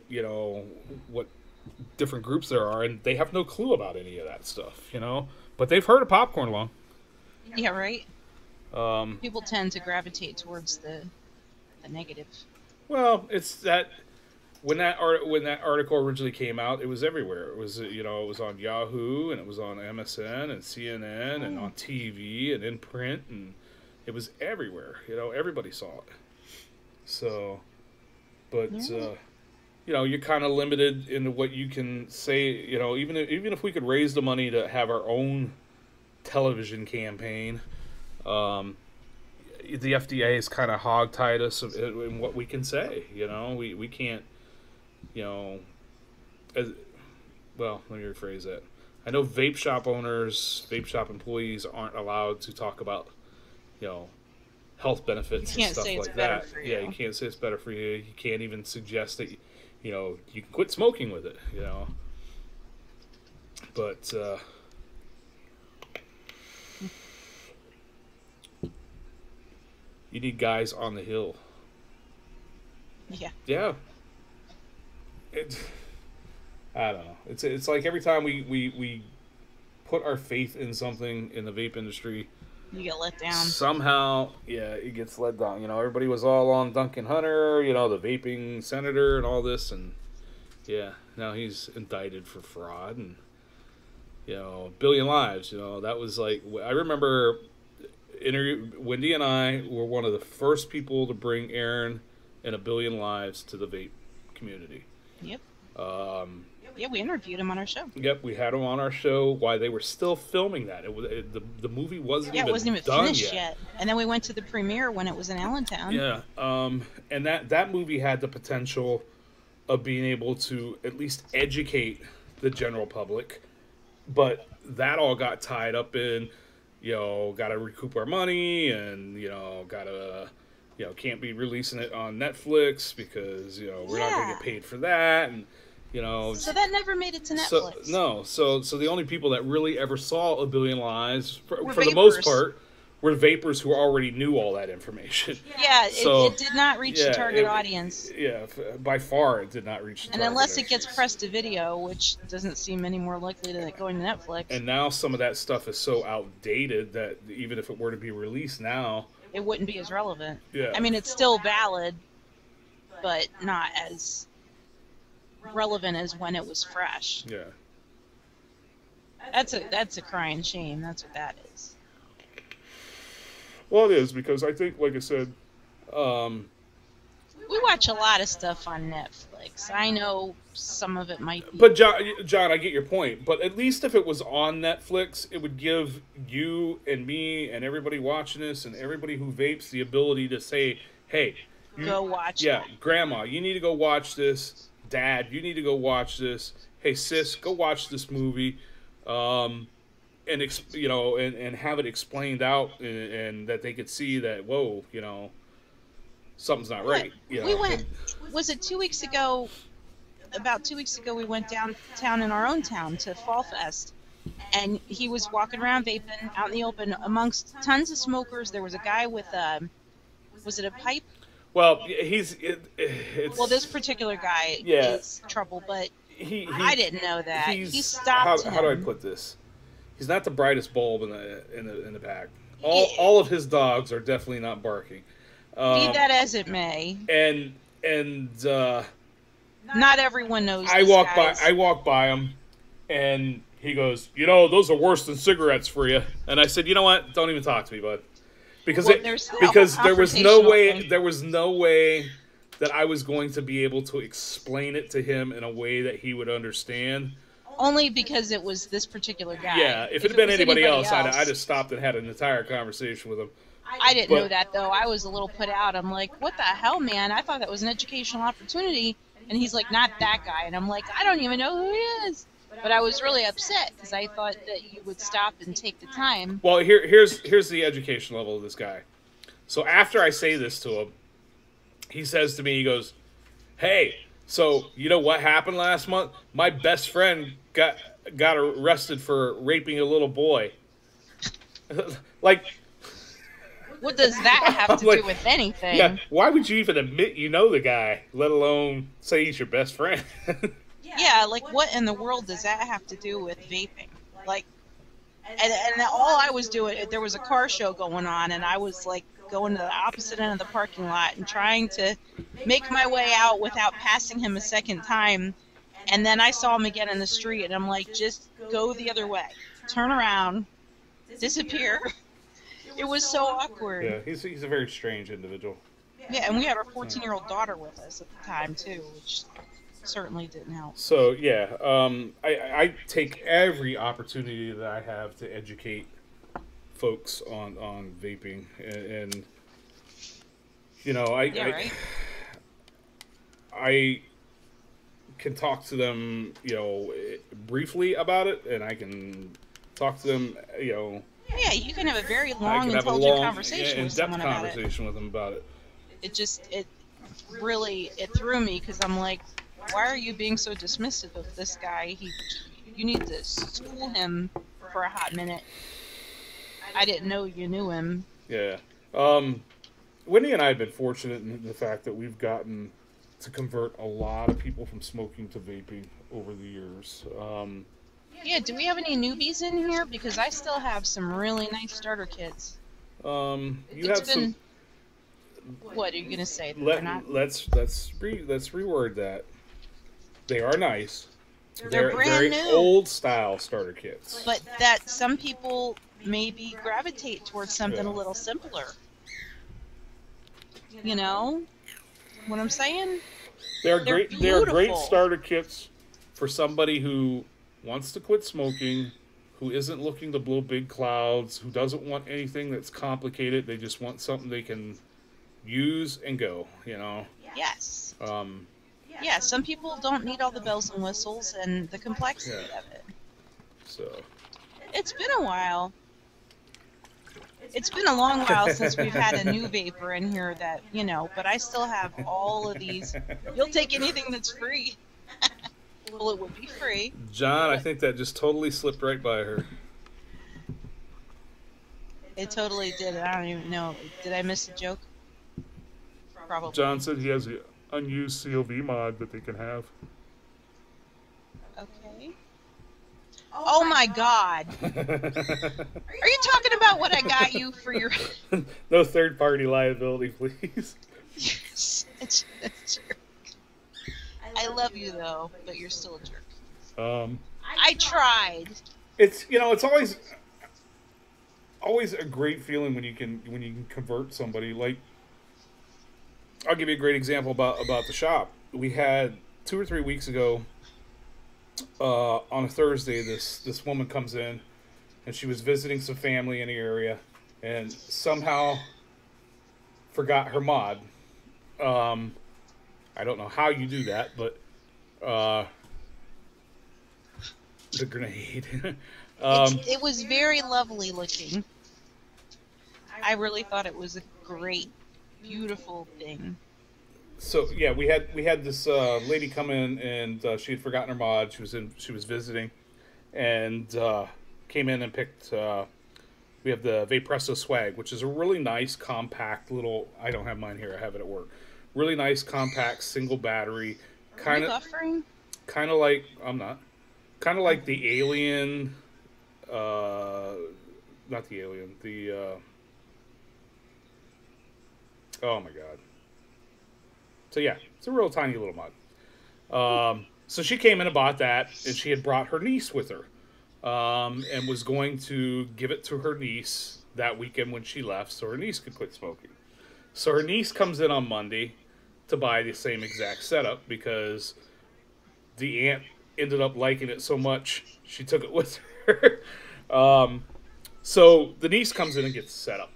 different groups there are, and they have no clue about any of that stuff, but they've heard of popcorn lung. Yeah, right. People tend to gravitate towards the negative. Well, it's that. When that article originally came out, it was everywhere. It was it was on Yahoo, and it was on MSN and CNN and on TV and in print, and it was everywhere. Everybody saw it. So, but you're kind of limited in what you can say. Even if we could raise the money to have our own television campaign, the FDA has kind of hogtied us in what we can say. We can't. Let me rephrase that. I know vape shop owners, vape shop employees aren't allowed to talk about, health benefits and stuff like that. Yeah, you can't say it's better for you. You can't even suggest that, you can quit smoking with it, But, You need guys on the hill. Yeah. Yeah. I don't know. It's like every time we put our faith in something in the vape industry, You get let down. somehow, yeah, it gets let down. You know, everybody was all on Duncan Hunter, you know, the vaping senator and all this, and yeah, now he's indicted for fraud and, you know, a billion lives. You know, that was like, I remember Wendy and I were one of the first people to bring Aaron and a billion lives to the vape community. Yep. Um, Yeah, we interviewed him on our show. Yep, we had him on our show while they were still filming that. The movie wasn't Yeah, even it wasn't even done finished yet. And then we went to the premiere when it was in Allentown. Yeah, and that movie had the potential of being able to at least educate the general public, but that all got tied up in, you know, got to recoup our money, and you know, can't be releasing it on Netflix because, you know, we're not going to get paid for that, and you know. So that never made it to Netflix. So the only people that really ever saw A Billion Lives, for the vapers. most part, were vapors who already knew all that information. Yeah, So, it did not reach the target audience. Yeah, by far it did not reach the And target unless it audience. gets pressed to video, which doesn't seem any more likely to going to Netflix. And now some of that stuff is so outdated that even if it were to be released now, it wouldn't be as relevant. Yeah. I mean, it's still valid, but not as relevant as when it was fresh. yeah. That's a crying shame. That's what that is. Well, it is, because I think, like I said, We watch a lot of stuff on Netflix. I know some of it might be. but John, I get your point. But at least if it was on Netflix, it would give you and me and everybody watching this and everybody who vapes the ability to say, hey, Go watch Yeah, that. Grandma, you need to go watch this. Dad, you need to go watch this. Hey, sis, go watch this movie. And have it explained out, and that they could see that, whoa, you know, something's not right. You know? We went. Was it 2 weeks ago? About 2 weeks ago, we went downtown in our own town to Fall Fest, and he was walking around vaping out in the open amongst tons of smokers. There was a guy with was it a pipe? Well, Well, this particular guy Yeah. is trouble, but he I didn't know that. he's- He stopped him. How do I put this? He's not the brightest bulb in the pack. All of his dogs are definitely not barking. Be that as it may, And not everyone knows. I these walk guys. by him, and he goes, you know, those are worse than cigarettes for you. And I said, you know what? Don't even talk to me, bud. Because Well, there's a there was no confrontational way thing. there was no way that I was going to be able to explain it to him in a way that he would understand. Only because it was this particular guy. Yeah, if it had been was anybody else, I'd have stopped and had an entire conversation with him. I didn't but- know that, though. I was a little put out. I'm like, what the hell, man? I thought that was an educational opportunity. And he's like, not that guy. And I'm like, I don't even know who he is. But I was really upset because I thought that you would stop and take the time. Well, here's the education level of this guy. So after I say this to him, he says to me, he goes, hey, so you know what happened last month? My best friend got arrested for raping a little boy. Like, What does that have to Like, do with anything? yeah, why would you even admit you know the guy, let alone say he's your best friend? Yeah, like what in the world does that have to do with vaping? Like, and all I was doing, there was a car show going on, and I was like going to the opposite end of the parking lot and trying to make my way out without passing him a second time. And then I saw him again in the street, and I'm like, just go the other way, turn around, disappear. It was so awkward. Yeah, he's a very strange individual. Yeah, and we had our 14-year-old daughter with us at the time too, which certainly didn't help. So yeah, I take every opportunity that I have to educate folks on vaping, and you know, Right. I can talk to them, you know, briefly about it, and I can talk to them, you know. Yeah, you can have a very I long, can have a intelligent long, conversation with in-depth someone about it. conversation with them about it. It really threw me because I'm like, why are you being so dismissive of this guy? You need to school him for a hot minute. I didn't know you knew him. Yeah. Wendy and I have been fortunate in the fact that we've gotten to convert a lot of people from smoking to vaping over the years. Yeah, do we have any newbies in here? Because I still have some really nice starter kits. You It's have been. some. What are you gonna say? That they're not. Let's reword that. They are nice. They're brand very new. old style starter kits. But that some people maybe gravitate towards something Yeah. a little simpler. You know what I'm saying? They're They're great. They're great beautiful. starter kits for somebody who wants to quit smoking, who isn't looking to blow big clouds, who doesn't want anything that's complicated. They just want something they can use and go. You know. Yes. Um, Yeah, some people don't need all the bells and whistles and the complexity Yeah. of it. so. It's been a while. It's been a long while since we've had a new vapor in here that, you know, but I still have all of these. You'll take anything that's free. Well, it would be free. John, I think that just totally slipped right by her. It totally did. I don't even know. Did I miss a joke? Probably. John said he has an unused COV mod that they can have. Okay. Oh my God. Are you talking about what I got you for your... No third-party liability, please. Yes, it's a jerk. I love you though, but you're still a jerk. I tried. It's it's always a great feeling when you can convert somebody. Like, I'll give you a great example about the shop. We had 2 or 3 weeks ago. On a Thursday, this woman comes in, and she was visiting some family in the area, and somehow forgot her mod. I don't know how you do that, but the grenade. It was very lovely looking. I really thought it was a great, beautiful thing. So yeah, we had this lady come in, and she had forgotten her mod. She was visiting, and came in and picked. We have the Vapresso Swag, which is a really nice compact little. I don't have mine here. I have it at work. Really nice compact single battery. Are you buffering? Kind of like I'm not. Kind of like the Alien. Not the Alien. The. Oh my God. So yeah, it's a real tiny little mod. So she came in and bought that, and she had brought her niece with her, and was going to give it to her niece that weekend when she left, so her niece could quit smoking. So her niece comes in on Monday to buy the same exact setup because the aunt ended up liking it so much she took it with her. So the niece comes in and gets set up.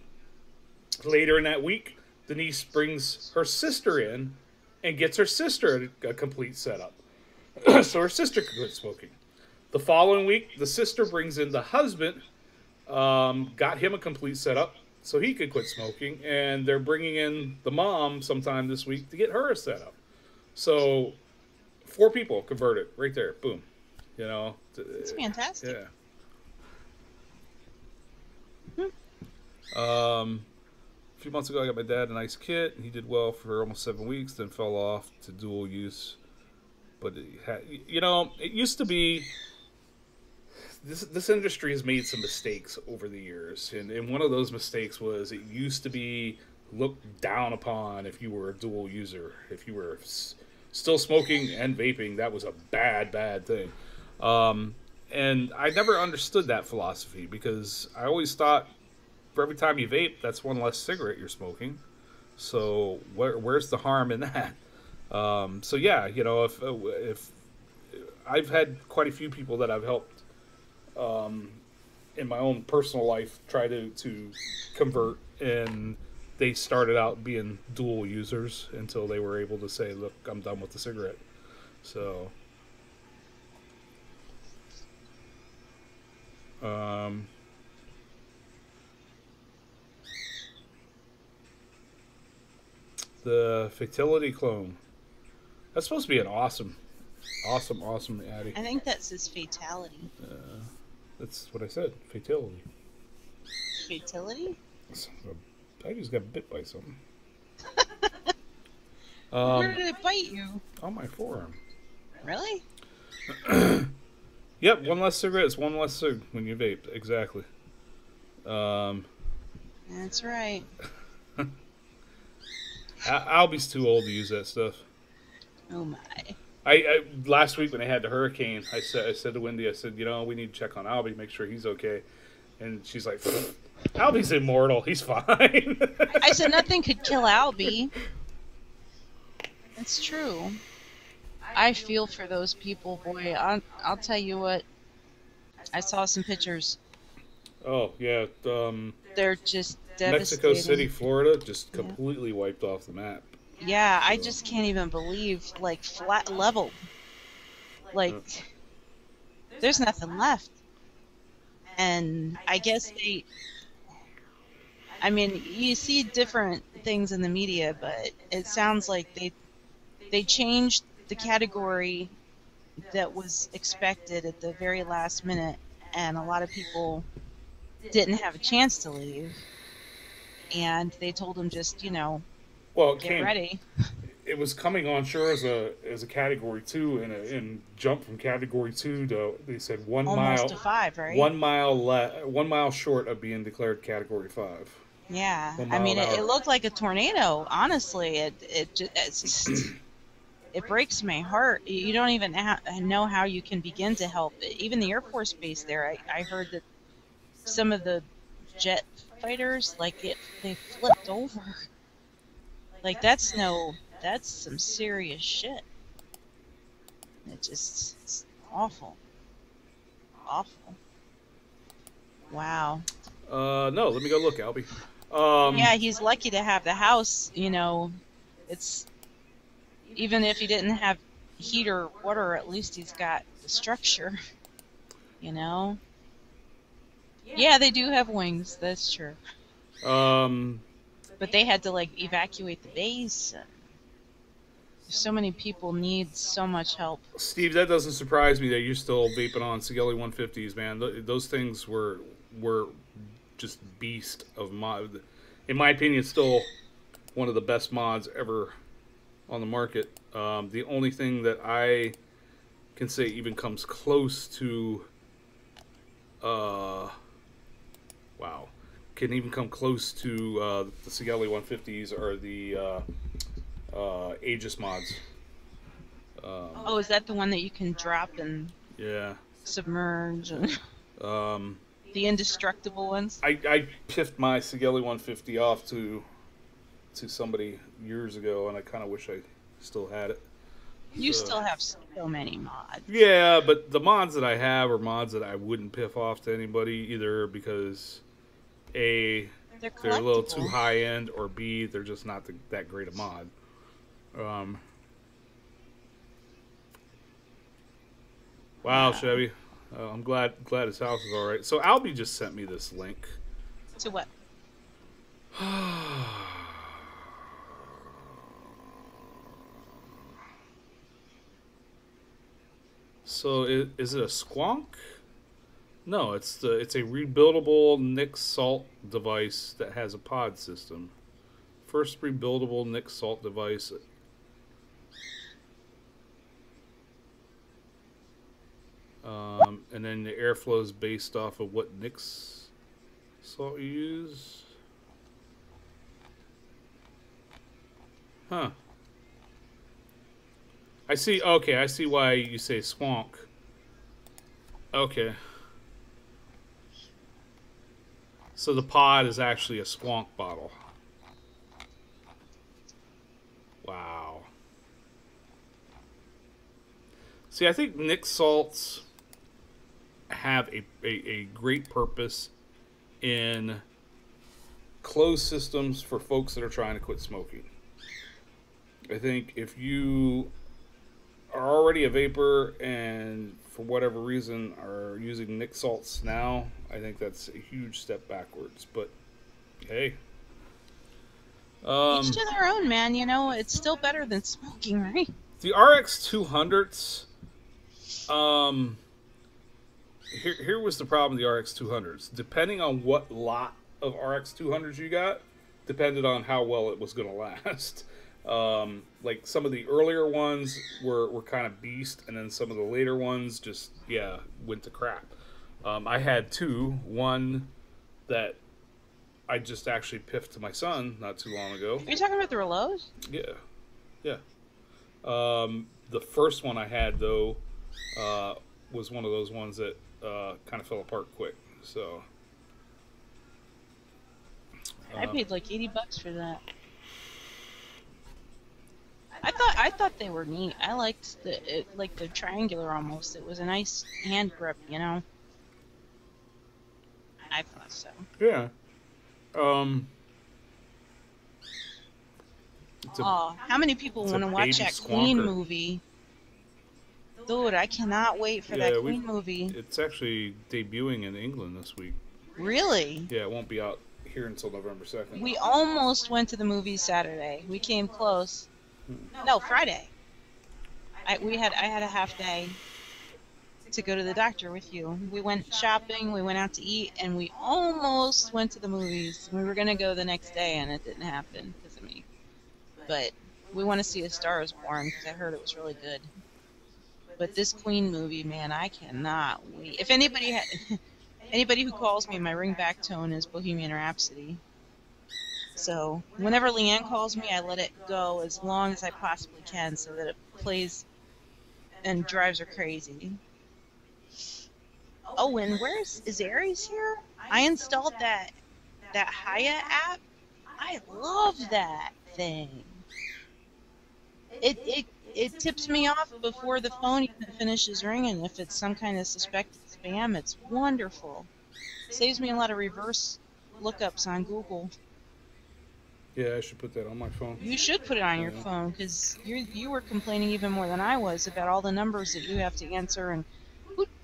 Later in that week, the niece brings her sister in and gets her sister a complete setup. So her sister could quit smoking. The following week, the sister brings in the husband, got him a complete setup so he could quit smoking, and they're bringing in the mom sometime this week to get her a setup. So 4 people converted right there. Boom. It's fantastic. Yeah. A few months ago, I got my dad a nice kit, and he did well for almost 7 weeks, then fell off to dual use. But it used to be. This industry has made some mistakes over the years, and one of those mistakes was it used to be looked down upon if you were a dual user. If you were still smoking and vaping, that was a bad thing. And I never understood that philosophy because I always thought for every time you vape, that's one less cigarette you're smoking. So where's the harm in that? So yeah, if I've had quite a few people that I've helped in my own personal life try to convert, and they started out being dual users until they were able to say, look, I'm done with the cigarette. So the Fatality clone, that's supposed to be an awesome Addy. I think that says fatality. That's what I said. Fatality. Fatality? I just got bit by something. Where did it bite you? On my forearm. Really? Yep, one less cigarette is one less cig when you vape. Exactly. That's right. Albie's too old to use that stuff. Oh my. I last week when I had the hurricane, I said to Wendy, I said, we need to check on Albie, make sure he's okay. And she's like, Albie's immortal. He's fine. I said nothing could kill Albie. It's true. I feel for those people, boy. I'll tell you what. I saw some pictures. Oh yeah, They're just devastating. Mexico City, Florida, just completely wiped off the map. Yeah, I just can't even believe, like, flat leveled. Like, there's nothing left. And I guess I mean, you see different things in the media, but it sounds like they changed the category that was expected at the very last minute, and a lot of people didn't have a chance to leave. And they told them just, Well, get ready. It was coming on shore as a category 2 and jumped from category 2 to, they said, 1 Almost mile to 5, right? 1 mile short of being declared category 5. Yeah, 1 I mile mean, an it hour. looked like a tornado. Honestly, it's just, it breaks my heart. You don't even know how you can begin to help. Even the Air Force Base there, I heard that some of the jet fighters, they flipped over. Like, that's some serious shit. It's awful. Awful. Wow. No, let me go look, Albie. Yeah, he's lucky to have the house, it's, even if he didn't have heat or water, at least he's got the structure, Yeah, they do have wings, that's true. But they had to, evacuate the base. So many people need so much help. Steve, that doesn't surprise me that you're still vaping on Sigelli 150s, man. Those things were just beast of mod. In my opinion, still one of the best mods ever on the market. The only thing that I can say even comes close to, can even come close to the Sigelli 150s are the Aegis mods. Oh, is that the one that you can drop and submerge? And the indestructible ones? I piffed my Sigelli 150 off to somebody years ago, and I kind of wish I still had it. You still have so many mods. Yeah, but the mods that I have are mods that I wouldn't piff off to anybody, either because A, they're a little too high end, or B, they're just not that great a mod. Wow, Chevy. I'm glad his house is all right. So Albie just sent me this link. To what? So is it a squonk? No, it's a rebuildable Nick Salt device that has a pod system. First rebuildable Nick Salt device. And then the airflow is based off of what Nick's salt you use. Huh. I see. Okay, I see why you say squonk. Okay. So the pod is actually a squonk bottle. Wow. See, I think Nick salts have a great purpose in closed systems for folks that are trying to quit smoking. I think if you are already a vapor and for whatever reason are using Nick salts now, I think that's a huge step backwards. But hey, each to their own, man. It's still better than smoking, right? the RX 200s. Here was the problem with the RX 200s. Depending on what lot of RX 200s you got, depended on how well it was going to last. Like some of the earlier ones were kind of beast, and then some of the later ones just went to crap. I had two. One that I just actually piffed to my son not too long ago. Are you talking about the Reloads? Yeah, yeah. The first one I had though was one of those ones that kind of fell apart quick. So I paid like $80 for that. I thought they were neat. I liked like the triangular almost. It was a nice hand grip, you know. I thought so. yeah. It's a, Oh, how many people it's want to a watch baby that Queen squonker. movie? Dude, I cannot wait for that Queen we, movie. it's actually debuting in England this week. Really? Yeah, it won't be out here until November 2nd. We almost went to the movies Saturday. We came close. No, Friday. I had a half day to go to the doctor with you. We went shopping, we went out to eat, and we almost went to the movies. We were gonna go the next day, and it didn't happen because of me. But we want to see A Star Is Born because I heard it was really good. But this Queen movie, man, I cannot wait. If anybody anybody who calls me, my ringback tone is Bohemian Rhapsody. So whenever Leanne calls me, I let it go as long as I possibly can so that it plays and drives her crazy. Oh, and is Aries here? I installed that Haya app. I love that thing. It tips me off before the phone even finishes ringing if it's some kind of suspected spam. It's wonderful. Saves me a lot of reverse lookups on Google. Yeah, I should put that on my phone. You should put it on your Yeah. phone because you were complaining even more than I was about all the numbers that you have to answer. And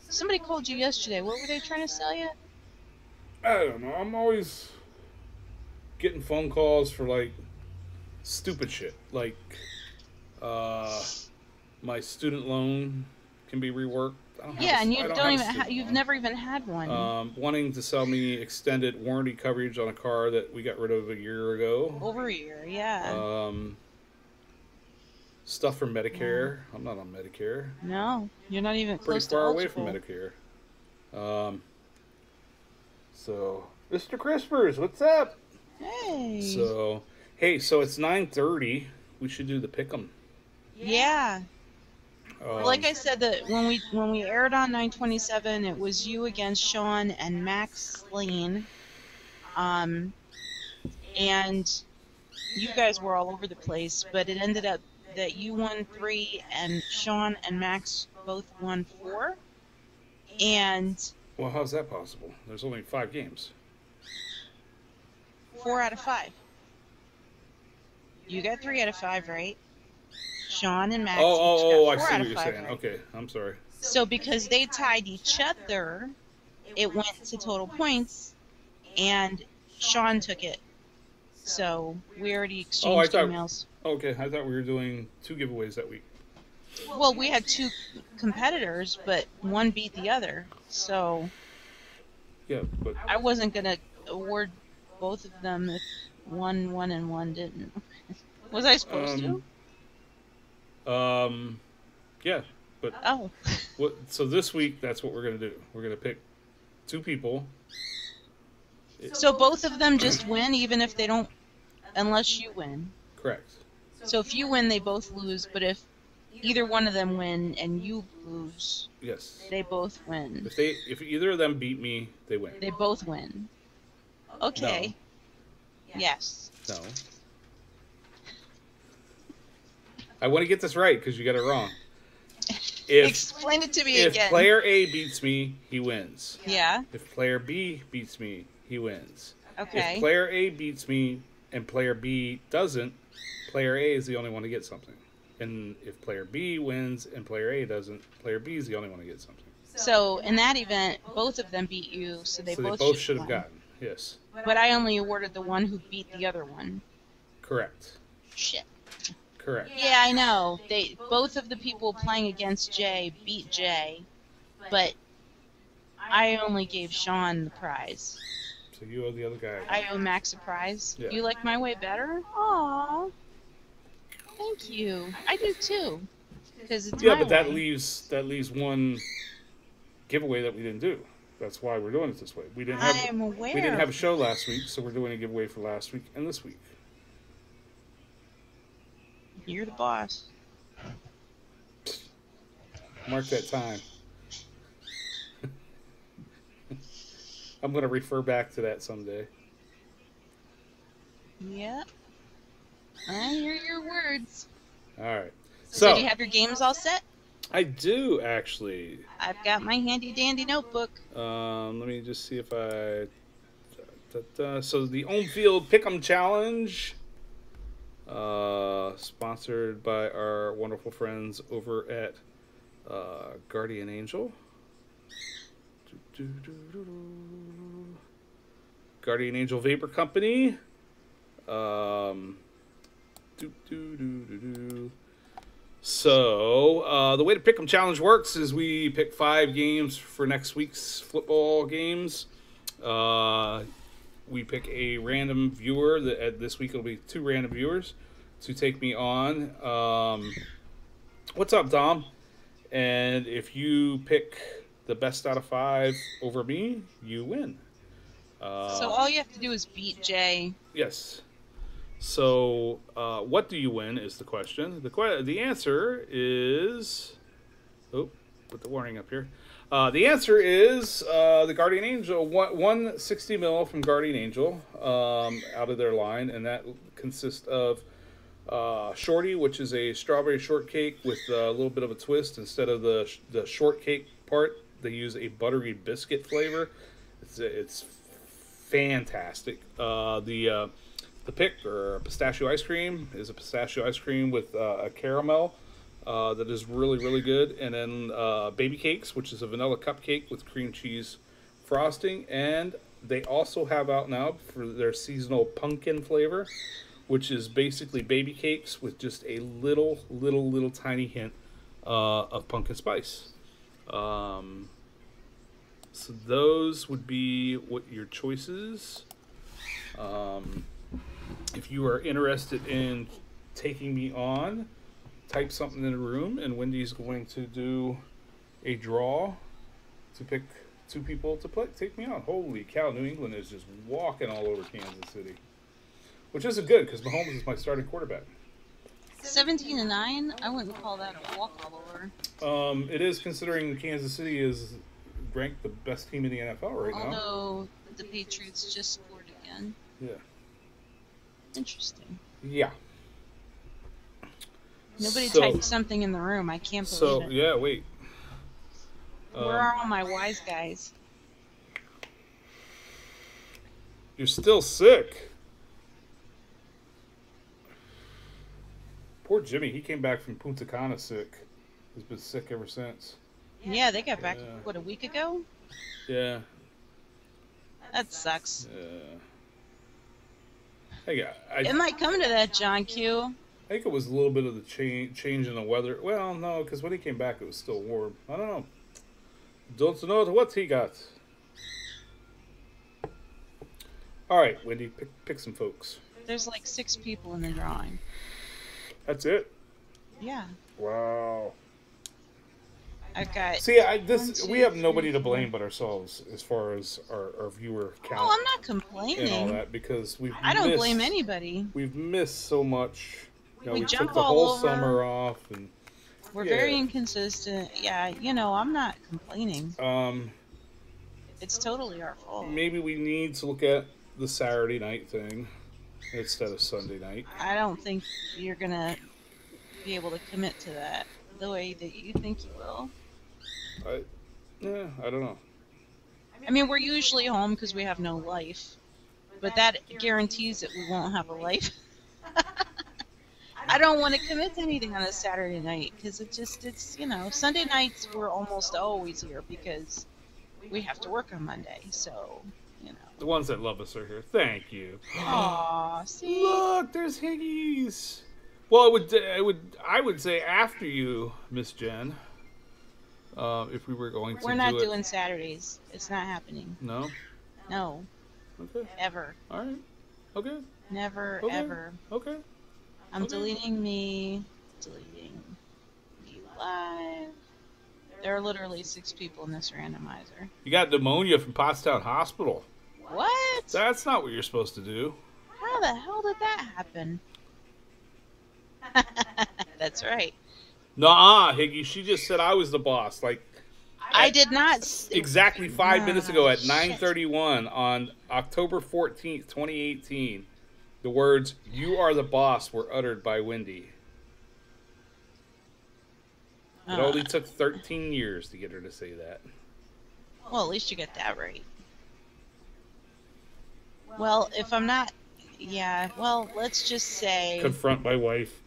somebody called you yesterday. What were they trying to sell you? I don't know. I'm always getting phone calls for like stupid shit. Like my student loan can be reworked. I don't have Yeah, a- and you I don't have a even student you've loan. never even had one. Wanting to sell me extended warranty coverage on a car that we got rid of a year ago. Over a year, yeah. Stuff for Medicare. I'm not on Medicare. No, you're not even Pretty close to far away from eligible. Medicare. So, Mr. Crispers, what's up? Hey. So, hey, so it's 9:30. We should do the pick'em. Yeah. Like I Um, said, that when we aired on 927, it was you against Sean and Max Lane, and you guys were all over the place. But it ended up that you won 3, and Sean and Max both won 4. And well, how's that possible? There's only 5 games. 4 out of 5. You got 3 out of 5 right. Sean and Max each Oh, I got 4 see out what of you're 5 saying. right. Okay, I'm sorry. So because they tied each other, it went to total points, and Sean took it. So we already exchanged thought- emails. Okay, I thought we were doing 2 giveaways that week. Well, we had 2 competitors, but one beat the other. So Yeah, but I wasn't gonna award both of them if one won and one didn't. Was I supposed to? Yeah, but Oh. so this week that's what we're gonna do. We're gonna pick 2 people. So both of them just win, even if they don't, unless you win. Correct. So if you win, they both lose. But if either one of them win and you lose, Yes. they both win. If either of them beat me, they win. They both win. Okay. Yes. No. I want to get this right because you got it wrong. If Explain it to me if again. player A beats me, he wins. Yeah. If player B beats me, he wins. Okay. If player A beats me and player B doesn't, player A is the only one to get something. And if player B wins and player A doesn't, player B is the only one to get something. So in that event, both of them beat you, so they So both should have won. gotten. Yes. But I only awarded the one who beat the other one. Correct. Shit. Correct. Yeah, I know. Both of the people playing against Jay beat Jay, but I only gave Sean the prize. So you owe the other guy. I owe Max a prize. Yeah. You like my way better? Aww. Thank you. I do too. Because it's Yeah, my but that way. leaves one giveaway that we didn't do. That's why we're doing it this way. I'm We aware didn't have a of show last week, so we're doing a giveaway for last week and this week. You're the boss. Mark that time. I'm going to refer back to that someday. Yep. I hear your words. All right. So do you have your games all set? I do actually. I've got my handy dandy notebook. Let me just see if I. So the On Field Pick'em Challenge, sponsored by our wonderful friends over at Guardian Angel. Guardian Angel Vapor Company. So the way the Pick'em Challenge works is we pick 5 games for next week's football games. We pick a random viewer. This week it'll be 2 random viewers to take me on. What's up, Dom? And if you pick the best out of 5 over me, you win. So all you have to do is beat Jay. Yes. So, what do you win is the question. The answer is... Oh, put the warning up here. The answer is the Guardian Angel, 160 mil from Guardian Angel out of their line, and that consists of Shorty, which is a strawberry shortcake with a little bit of a twist. Instead of the shortcake part, they use a buttery biscuit flavor. It's fantastic. The pick, or pistachio ice cream, is a pistachio ice cream with a caramel that is really, really good. And then baby cakes, which is a vanilla cupcake with cream cheese frosting. And they also have out now for their seasonal pumpkin flavor, which is basically baby cakes with just a little tiny hint of pumpkin spice. So those would be what your choices. If you are interested in taking me on, type something in the room, and Wendy's going to do a draw to pick 2 people to take me on. Holy cow, New England is just walking all over Kansas City. Which isn't good, because Mahomes is my starting quarterback. 17-9? I wouldn't call that a walk all over. It is, considering Kansas City is ranked the best team in the NFL right now. Although the Patriots just scored again. Yeah. Interesting. Yeah. Nobody typed something in the room. I can't believe it. Yeah, wait. Where are all my wise guys? You're still sick. Poor Jimmy. He came back from Punta Cana sick. He's been sick ever since. Yeah, they got back, what, a week ago? Yeah. That sucks. Yeah. It might come to that, John Q. I think it was a little bit of the change in the weather. Well, no, because when he came back, it was still warm. I don't know. Don't know what he got. All right, Wendy, pick some folks. There's like 6 people in the drawing. That's it? Yeah. Wow. I've got. See, we have nobody to blame but ourselves as far as our viewer count. Oh, I'm not complaining. And all that, because I don't blame anybody. We've missed so much. We took jump the all whole over. summer off, and we're very inconsistent. Yeah, I'm not complaining. It's totally our fault. Maybe we need to look at the Saturday night thing instead of Sunday night. I don't think you're gonna be able to commit to that the way that you think you will. I don't know. I mean, we're usually home because we have no life, but that guarantees that we won't have a life. I don't want to commit to anything on a Saturday night because it's Sunday nights we're almost always here because we have to work on Monday, so The ones that love us are here. Thank you. Aw, see? Look, there's Higgies. Well, I would say after you, Miss Jen. If we were going to We're not doing Saturdays. It's not happening. No? No. Okay. Ever. All right. Okay. Never, Okay. ever. Okay. I'm deleting me. Deleting me live. There are literally 6 people in this randomizer. You got pneumonia from Pottstown Hospital. What? That's not what you're supposed to do. How the hell did that happen? That's right. Nuh-uh, Higgy. She just said I was the boss. Like, I did not. exactly 5 minutes ago at shit. 9:31 on October 14th, 2018, the words, "You are the boss," were uttered by Wendy. It only took 13 years to get her to say that. Well, at least you get that right. Well, if I'm not... Yeah, well, let's just say... Confront my wife.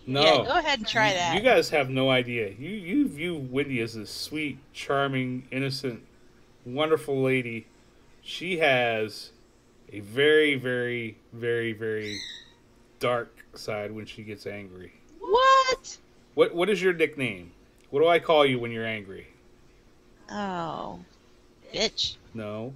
No. Yeah, go ahead and try that. You guys have no idea. You view Wendy as a sweet, charming, innocent, wonderful lady. She has a very, very, very, very dark side when she gets angry. What? What is your nickname? What do I call you when you're angry? Oh. Bitch. No.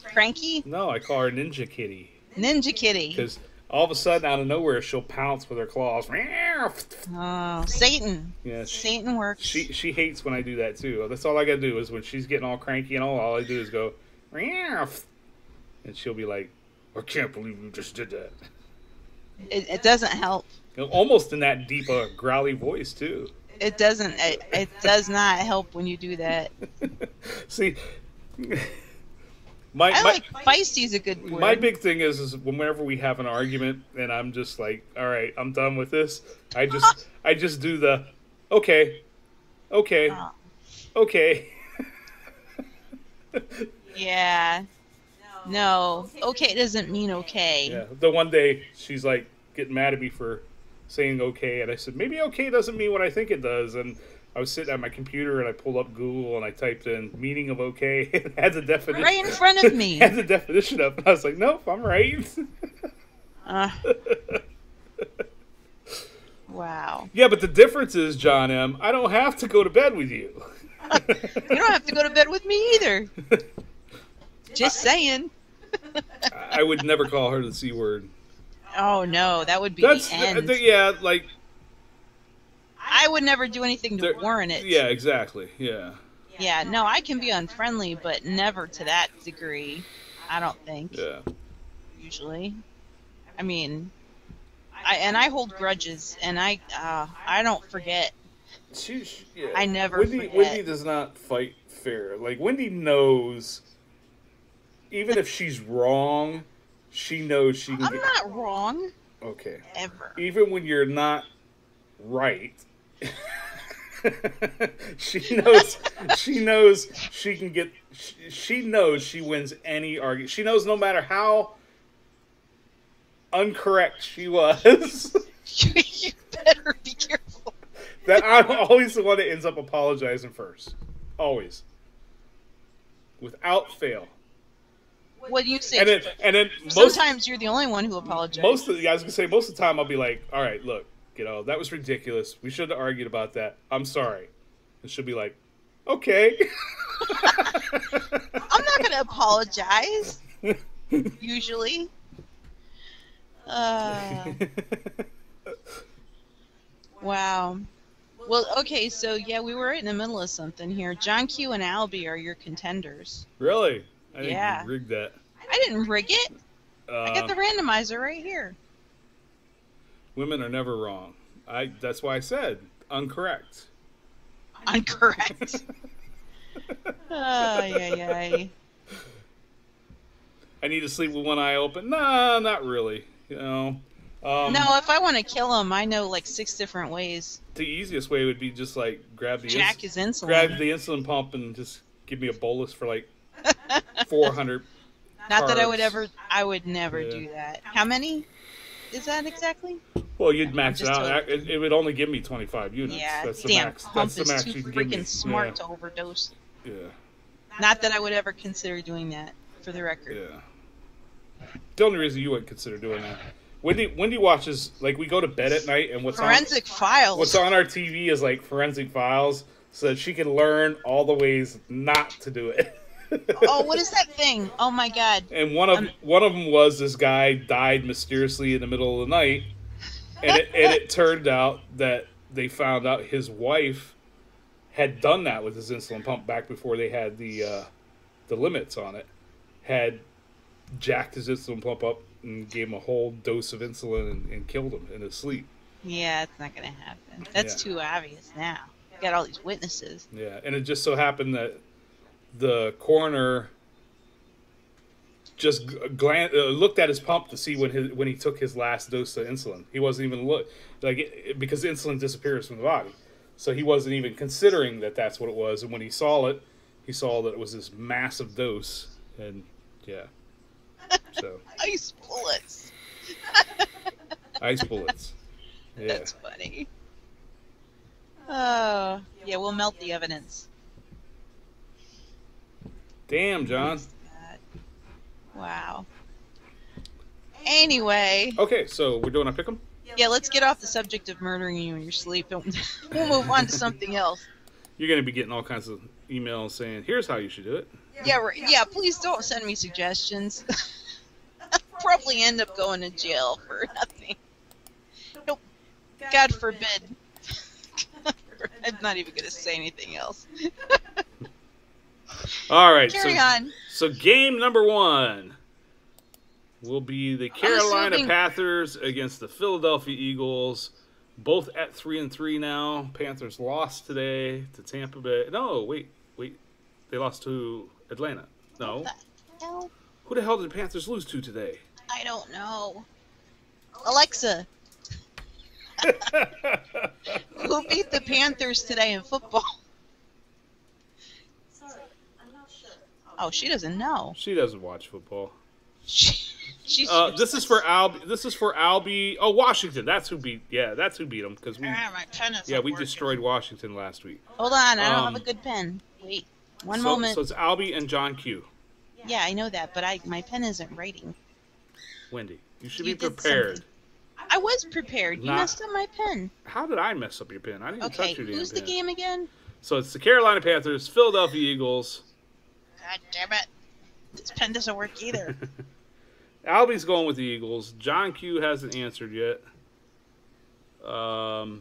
Cranky? No, I call her Ninja Kitty. Ninja Kitty. Because all of a sudden, out of nowhere, she'll pounce with her claws. Oh, Satan. Yeah, Satan works. She hates when I do that too. That's all I gotta do is when she's getting all cranky and all I do is go, and she'll be like, "I can't believe you just did that." It doesn't help. Almost in that deep, growly voice too. It doesn't. It does not help when you do that. See, I like feisty's a good word. My big thing is whenever we have an argument and I'm just like, all right, I'm done with this. I just do the, okay. Yeah. No. Okay doesn't mean okay. Yeah. The one day she's like getting mad at me for saying okay, and I said maybe okay doesn't mean what I think it does, and I was sitting at my computer and I pulled up Google and I typed in meaning of okay and had the definition right in front of me. Had the definition up, and I was like, nope, I'm right. Wow. Yeah, but the difference is, John M., I don't have to go to bed with you. You don't have to go to bed with me either. Just saying. I would never call her the C word. Oh no, that would be the end. Yeah, like I would never do anything to warrant it. Yeah, exactly. Yeah. Yeah, no, I can be unfriendly, but never to that degree. I don't think. Yeah. Usually, I mean, I hold grudges, and I don't forget. Yeah. I never forget. Wendy does not fight fair. Like, Wendy knows, even if she's wrong, she knows she can. I'm not wrong. Okay. Ever. Even when you're not right. She knows she can get. She knows she wins any argument. She knows no matter how uncorrect she was. You better be careful. That I'm always the one that ends up apologizing first. Always. Without fail. What do you say? And then sometimes you're the only one who apologizes. Most of the time I'll be like, all right, look, that was ridiculous. We shouldn't have argued about that. I'm sorry. And she'll be like, okay. I'm not going to apologize. Usually. Wow. Well, okay, so yeah, we were right in the middle of something here. John Q and Albie are your contenders. Really? I didn't Yeah. rig that. I didn't rig it. I got the randomizer right here. Women are never wrong. That's why I said uncorrect. Incorrect. Ay. I need to sleep with one eye open. Nah, not really. No, if I want to kill him, I know like 6 different ways. The easiest way would be just like grab the insulin pump and just give me a bolus for like 400. Not that I would never do that. How many is that exactly? Well, you'd max it out. It would only give me 25 units. Yeah, that's the damn max. pump That's the max is you too can give me. freaking smart to overdose. Yeah. Not that I would ever consider doing that, for the record. Yeah. The only reason you wouldn't consider doing that. Wendy watches, like, we go to bed at night and what's on our TV is like Forensic Files, so that she can learn all the ways not to do it. Oh, what is that thing? Oh my God. And one of them was this guy died mysteriously in the middle of the night, and it turned out that they found out his wife had done that with his insulin pump back before they had the limits on it. Had jacked his insulin pump up and gave him a whole dose of insulin and killed him in his sleep. Yeah, it's not gonna happen. That's too obvious now. You got all these witnesses. Yeah, and it just so happened that the coroner just looked at his pump to see when he took his last dose of insulin. He wasn't even because insulin disappears from the body, so he wasn't even considering that that's what it was. And when he saw that it was this massive dose, and yeah, so Ice bullets. ice bullets. Yeah, That's funny. Oh, yeah, we'll melt the evidence. damn, John. God. Wow. Anyway, Okay, so we're doing a pick 'em. yeah, let's get off the subject of murdering you in your sleep, and we'll move on to something else. You're gonna be getting all kinds of emails saying, "Here's how you should do it." Yeah, yeah. Please don't send me suggestions. Probably end up going to jail for nothing. Nope. God forbid. I'm not even gonna say anything else. All right, Carry on. So game number 1 will be the Carolina assuming- Panthers against the Philadelphia Eagles. Both at 3-3 now. Panthers lost today to Tampa Bay. No, wait. They lost to Atlanta. No. What the hell? Who the hell did the Panthers lose to today? I don't know. Alexa, who beat the Panthers today in football? Sorry, I'm not sure. Oh, she doesn't know. She doesn't watch football. She's This is for Albie. Oh, Washington. That's who beat. Yeah, that's who beat them because we. My pen is Yeah, we destroyed Washington last week. Hold on, I don't have a good pen. Wait, one moment. So it's Albie and John Q. Yeah, I know that, but my pen isn't writing. Wendy, you should You be did prepared. something. I was prepared. You Not- messed up my pen. How did I mess up your pen? I didn't Okay, touch your damn who's the pen. game again? So it's the Carolina Panthers, Philadelphia Eagles. God damn it. This pen doesn't work either. Albie's going with the Eagles. John Q hasn't answered yet. I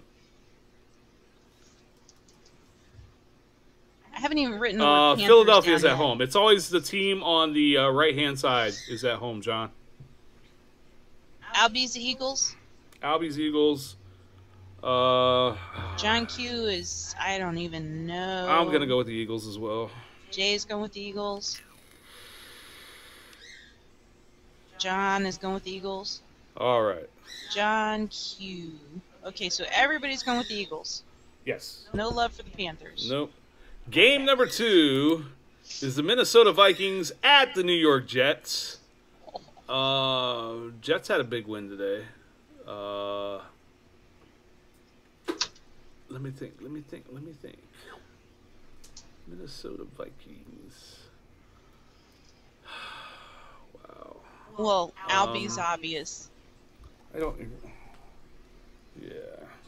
haven't even written the word Panthers Philadelphia's down at yet. home. It's always the team on the right-hand side is at home, John. Albie's the Eagles. Albie's Eagles. John Q is, I don't even know. I'm going to go with the Eagles as well. Jay's going with the Eagles. John is going with the Eagles. All right. John Q. Okay, so everybody's going with the Eagles. Yes. No love for the Panthers. Nope. Game number 2 is the Minnesota Vikings at the New York Jets. Jets had a big win today. Let me think. Minnesota Vikings. Wow. Well, Albie's obvious. I don't. Yeah.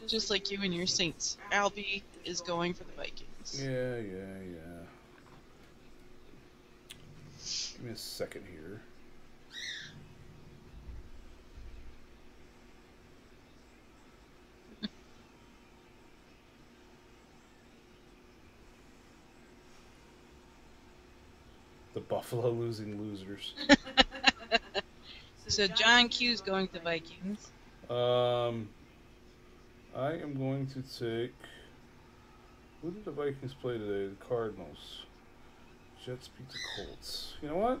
Just like you and your Saints. Albie is going for the Vikings. Yeah. Give me a second here. The Buffalo losing losers. So John Q's going to the Vikings. I am going to take. Who did the Vikings play today? The Cardinals. Jets beat the Colts. You know what?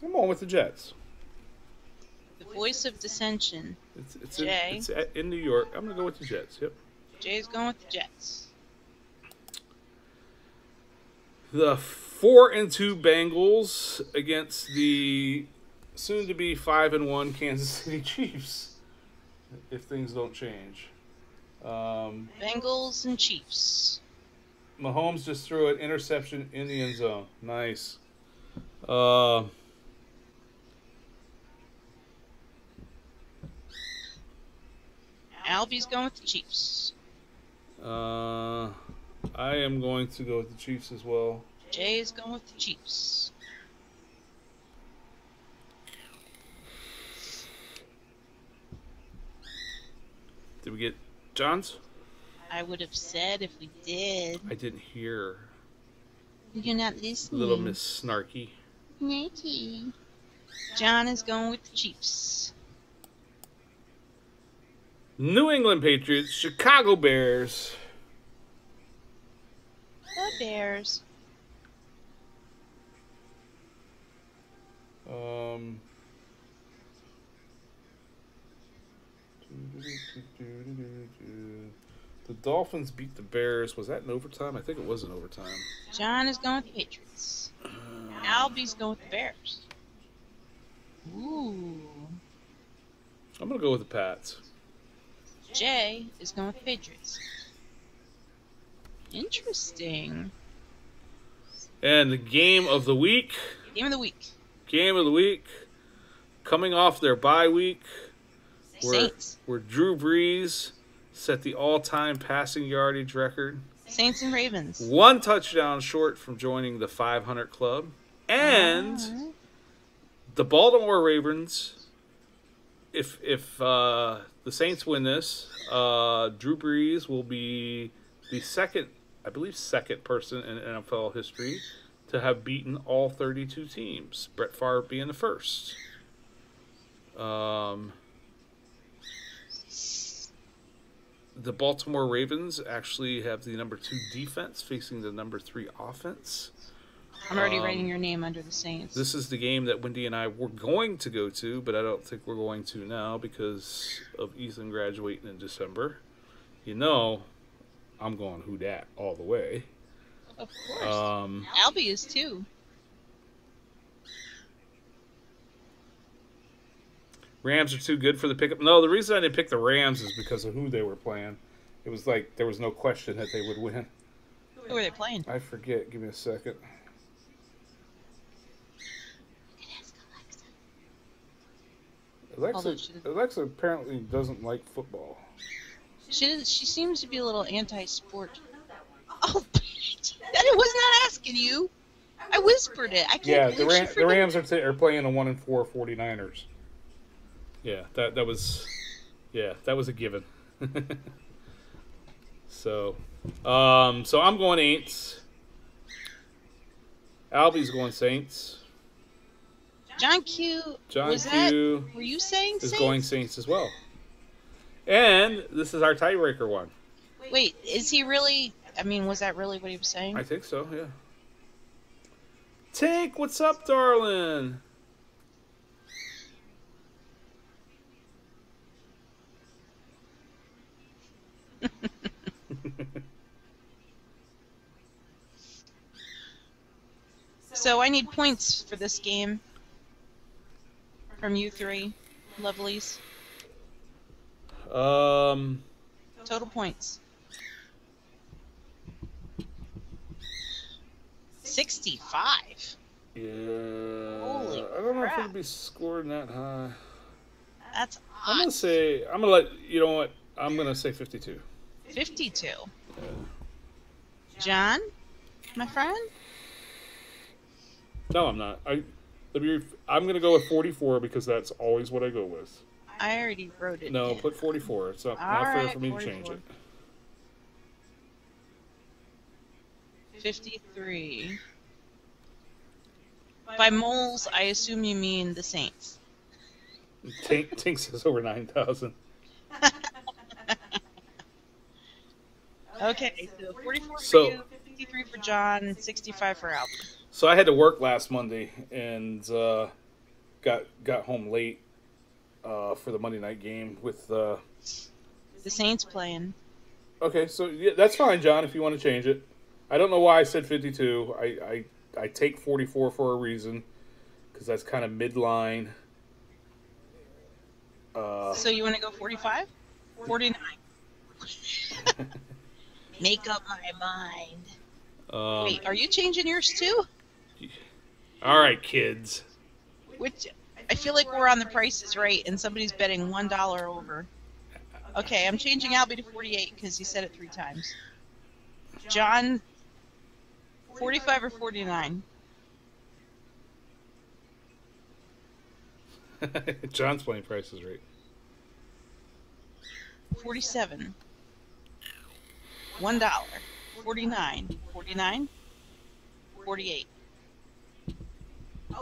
I'm going with the Jets. The voice of dissension. It's in New York. I'm going to go with the Jets. Yep. Jay's going with the Jets. The 4-2 Bengals against the soon-to-be 5-1 Kansas City Chiefs. If things don't change. Bengals and Chiefs. Mahomes just threw an interception in the end zone. Nice. Albie's going with the Chiefs. I'm I am going to go with the Chiefs as well. Jay is going with the Chiefs. Did we get John's? I would have said if we did. I didn't hear. You're not listening. Little Miss Snarky. Natty. John is going with the Chiefs. New England Patriots, Chicago Bears. The Bears. The Dolphins beat the Bears. Was that in overtime? I think it was in overtime. John is going with the Patriots. Albie's going with the Bears. Ooh. I'm going to go with the Pats. Jay is going with the Patriots. Interesting. And the game of the week. Game of the week. Game of the week. Coming off their bye week. Saints. Where Drew Brees set the all-time passing yardage record. Saints and Ravens. 1 touchdown short from joining the 500 club. And the Baltimore Ravens, if the Saints win this, Drew Brees will be the second person in NFL history to have beaten all 32 teams. Brett Favre being the first. The Baltimore Ravens actually have the number 2 defense facing the number 3 offense. I'm already writing your name under the Saints. This is the game that Wendy and I were going to go to, but I don't think we're going to now because of Ethan graduating in December. You know, I'm going who dat all the way. Of course. Albie is too. Rams are too good for the pickup. No, the reason I didn't pick the Rams is because of who they were playing. It was like there was no question that they would win. Who were they playing? I forget. Give me a second. Alexa apparently doesn't like football. She seems to be a little anti-sport. Oh, that was not asking you. I whispered it. I can't. Yeah, the Rams are playing the 1-4 49ers. Yeah, that was a given. So I'm going Aints. Albie's going Saints. John Q. Were you saying is Saints? Going Saints as well. And this is our tiebreaker one. Wait, is he really? I mean, was that really what he was saying? I think so. Yeah. Tank, what's up, darling? So I need points for this game from you three, lovelies. Total points. 65. Yeah. Holy I don't know if crap. it'll be scoring that high. That's I'm hot. gonna let you know what. I'm gonna say 52. 52. Yeah. John, my friend. No, I'm not. I'm gonna go with 44 because that's always what I go with. I already wrote it. No, in. put 44. It's not All fair right, for me 44. to change it. 53. By moles, I assume you mean the Saints. Tink says over 9,000. Okay, so 44 So- for you, 53 for John, 65 for Albert. So I had to work last Monday and got home late for the Monday night game with. The Saints playing. Okay, so yeah, that's fine, John. If you want to change it, I don't know why I said 52. I take 44 for a reason because that's kind of midline. So you want to go 45? 49. Make up my mind. Wait, are you changing yours too? All right, kids. Which I feel like we're on the Price is Right, and somebody's betting $1 over. Okay, I'm changing Albie to 48 because he said it 3 times. John, 45 or 49? John's playing Price is Right. 47. $1. 49. 49? 48.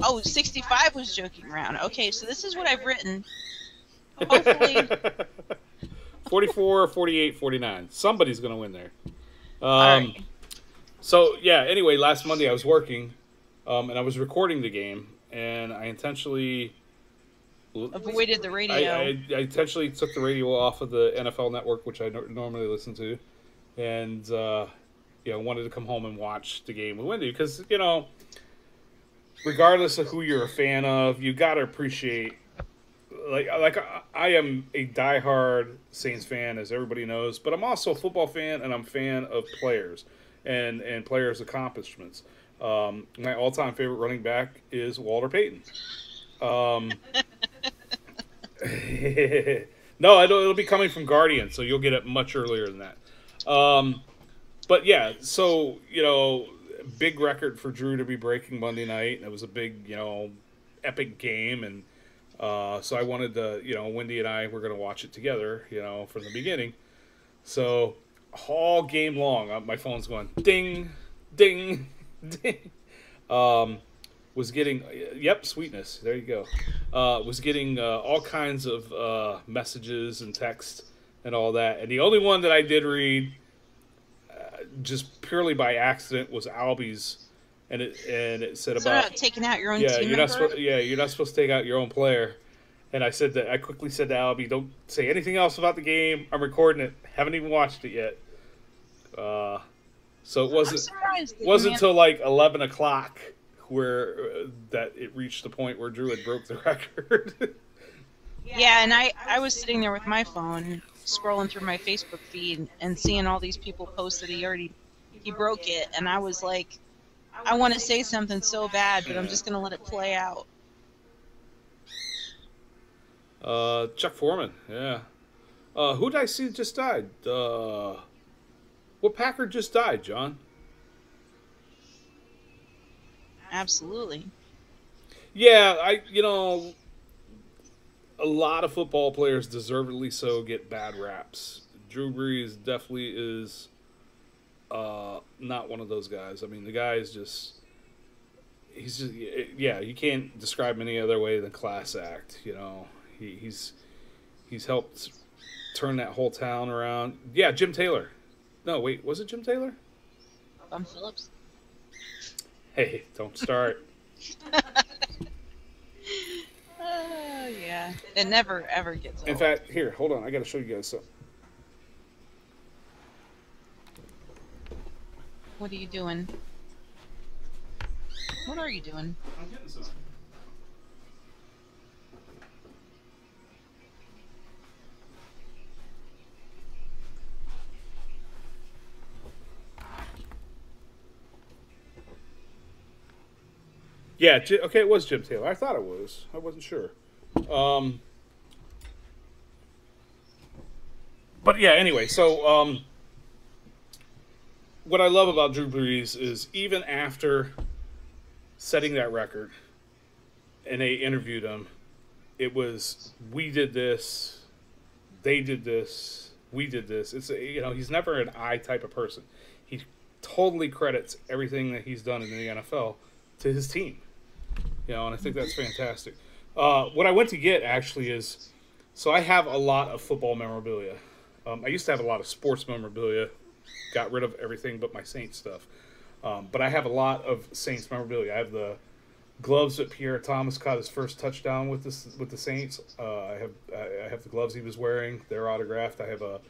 Oh, 65 was joking around. Okay, so this is what I've written. Hopefully. 44, 48, 49. Somebody's going to win there. Alright. So, yeah, anyway, last Monday I was working, and I was recording the game, and I intentionally... Avoided the radio. I intentionally took the radio off of the NFL Network, which I normally listen to, and wanted to come home and watch the game with Wendy because regardless of who you're a fan of, you gotta appreciate. Like I am a diehard Saints fan, as everybody knows, but I'm also a football fan, and I'm a fan of players and players' accomplishments. My all-time favorite running back is Walter Payton. No, it'll be coming from Guardian, so you'll get it much earlier than that. But yeah, so big record for Drew to be breaking Monday night, and it was a big epic game, and so I wanted to Wendy and I were going to watch it together from the beginning. So all game long, my phone's going ding, ding, ding. Was getting, sweetness. There you go. Was getting all kinds of messages and text and all that. And the only one that I did read, just purely by accident, was Albie's, and it said about taking out your own team member? You're not supposed to take out your own player. And I quickly said to Albie, don't say anything else about the game. I'm recording it. Haven't even watched it yet. So it wasn't until like 11 o'clock. Where that it reached the point where Drew had broke the record. Yeah, and I was sitting there with my phone, scrolling through my Facebook feed and seeing all these people post that he broke it, and I was like, I want to say something so bad, but I'm just going to let it play out. Chuck Foreman, yeah. Who did I see just died? What Packer just died, John? Absolutely. Yeah, a lot of football players, deservedly so, get bad raps. Drew Brees definitely is not one of those guys. I mean, the guy is he's just, you can't describe him any other way than class act. He's helped turn that whole town around. Yeah, Jim Taylor. No, wait, was it Jim Taylor? Bum Phillips. Hey, don't start. Oh, yeah. It never, ever gets old. In fact, here, hold on. I got to show you guys something. What are you doing? What are you doing? I'm getting some. Yeah, okay, it was Jim Taylor. I thought it was. I wasn't sure. But yeah, anyway, so what I love about Drew Brees is even after setting that record and they interviewed him, it was, we did this, they did this, we did this. It's he's never an I type of person. He totally credits everything that he's done in the NFL to his team. And I think that's fantastic. What I went to get, actually, is... So I have a lot of football memorabilia. I used to have a lot of sports memorabilia. Got rid of everything but my Saints stuff. But I have a lot of Saints memorabilia. I have the gloves that Pierre Thomas caught his first touchdown with the Saints. I have the gloves he was wearing. They're autographed. I have a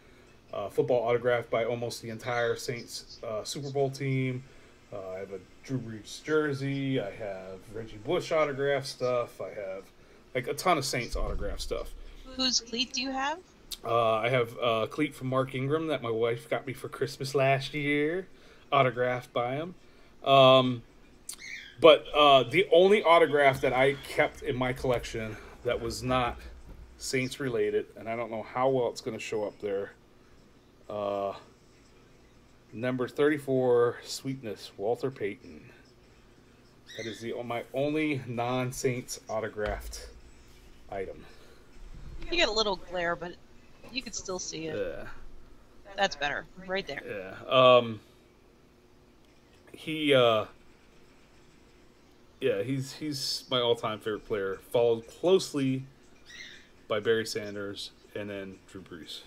football autographed by almost the entire Saints Super Bowl team. I have a Drew Brees jersey. I have Reggie Bush autograph stuff. I have like a ton of Saints autograph stuff. Whose cleat do you have? I have a cleat from Mark Ingram that my wife got me for Christmas last year, autographed by him. But the only autograph that I kept in my collection that was not Saints related, and I don't know how well it's going to show up there. Number 34, Sweetness, Walter Payton. That is my only non-Saints autographed item. You get a little glare, but you could still see it. Yeah. That's better. Right there. Yeah. He he's my all-time favorite player, followed closely by Barry Sanders and then Drew Brees.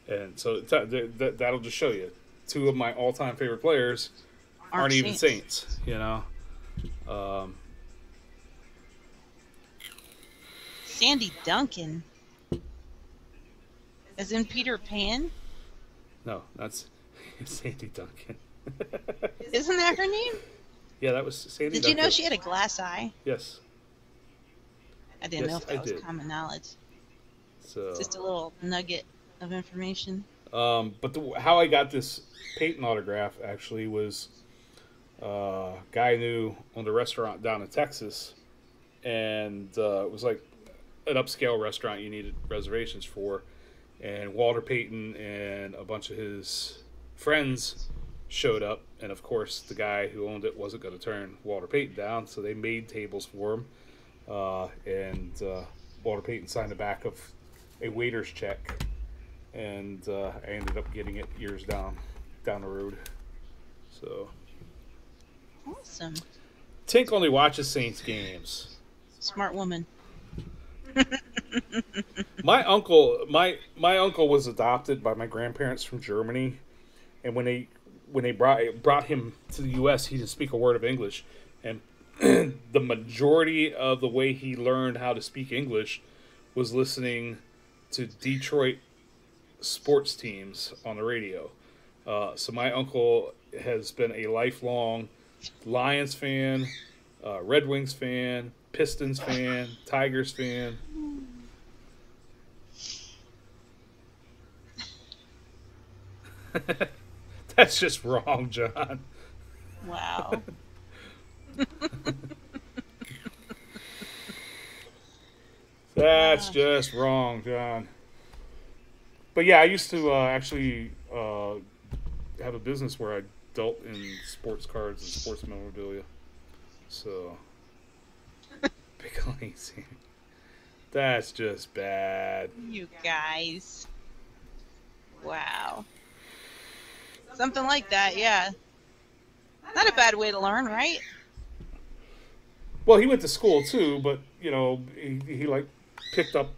And so that'll just show you two of my all-time favorite players aren't even Saints, you know. Sandy Duncan, as in Peter Pan. No, that's Sandy Duncan. Isn't that her name? Yeah, that was Sandy Did Duncan. you know she had a glass eye? Yes. I didn't know Yes, if that I was did. common knowledge. So, Just a little nugget of information. but how I got this Peyton autograph actually was a guy I knew owned a restaurant down in Texas, and it was like an upscale restaurant you needed reservations for, and Walter Payton and a bunch of his friends showed up, and of course the guy who owned it wasn't going to turn Walter Payton down, so they made tables for him, and Walter Payton signed the back of a waiter's check, and I ended up getting it years down the road. So Awesome. Tink only watches Saints games. Smart woman. My uncle was adopted by my grandparents from Germany, and when they brought him to the U.S., he didn't speak a word of English, and the majority of the way he learned how to speak English was listening to Detroit sports teams on the radio. So my uncle has been a lifelong Lions fan, Red Wings fan, Pistons fan, Tigers fan. That's just wrong, John. Wow. That's just wrong, John. But yeah, I used to actually have a business where I dealt in sports cards and sports memorabilia. So, pick lazy. That's just bad. You guys. Wow. Something like that, yeah. Not a bad way to learn, right? Well, he went to school too, but you know, he like picked up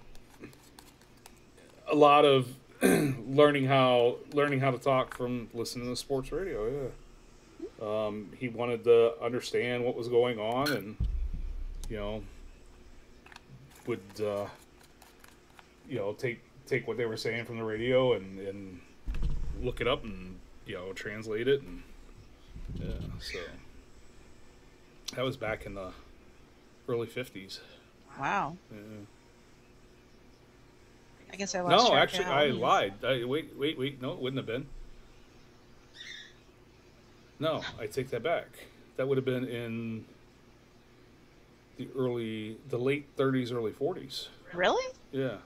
a lot of learning how to talk from listening to sports radio. Yeah, he wanted to understand what was going on, and you know, would you know take what they were saying from the radio and look it up and you know translate it, and yeah, so that was back in the early 50s. Wow. Yeah. I guess I lost No, track actually, of how I it is. lied. Wait. No, it wouldn't have been. No, I take that back. That would have been in the late 30s, early 40s. Really? Yeah.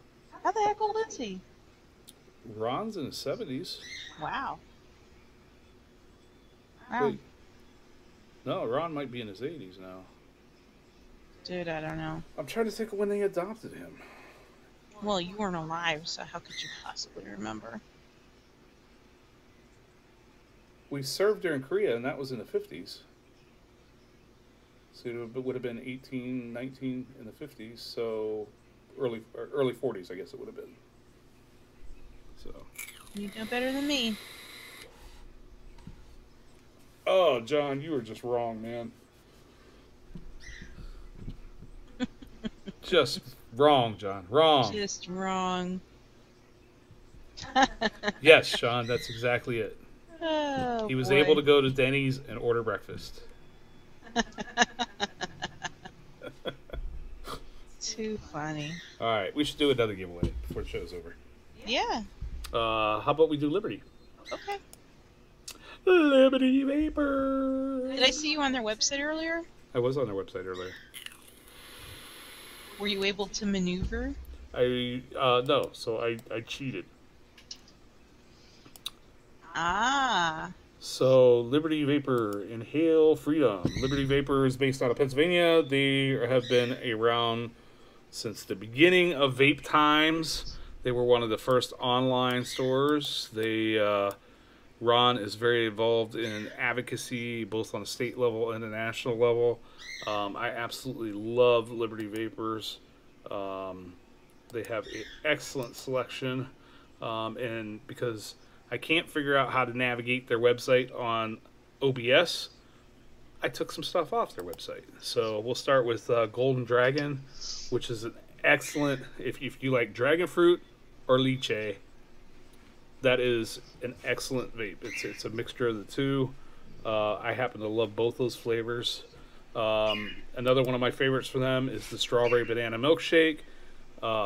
How the heck old is he? Ron's in his 70s. Wow. Wow. Wait. No, Ron might be in his 80s now. Dude, I don't know. I'm trying to think of when they adopted him. Well, you weren't alive, so how could you possibly remember? We served during Korea, and that was in the 50s. So it would have been 18, 19 in the 50s. So early 40s, I guess it would have been. So. You know better than me. Oh, John, you were just wrong, man. Just wrong, John. Wrong. Just wrong. Yes, Sean, that's exactly it. Oh, He was boy. able to go to Denny's and order breakfast. Too funny. All right, we should do another giveaway before the show's over. Yeah. How about we do Liberty? Okay. Liberty Vapor. Did I see you on their website earlier? I was on their website earlier. Were you able to maneuver? No, so I cheated. Ah. So, Liberty Vapor, Inhale Freedom. Liberty Vapor is based out of Pennsylvania. They have been around since the beginning of vape times. They were one of the first online stores. Ron is very involved in advocacy, both on a state level and a national level. I absolutely love Liberty Vapors. They have an excellent selection, and because I can't figure out how to navigate their website on OBS, I took some stuff off their website. So we'll start with Golden Dragon, which is an excellent, if you like dragon fruit or lychee, that is an excellent vape. It's a mixture of the two. I happen to love both those flavors. Another one of my favorites for them is the Strawberry Banana Milkshake.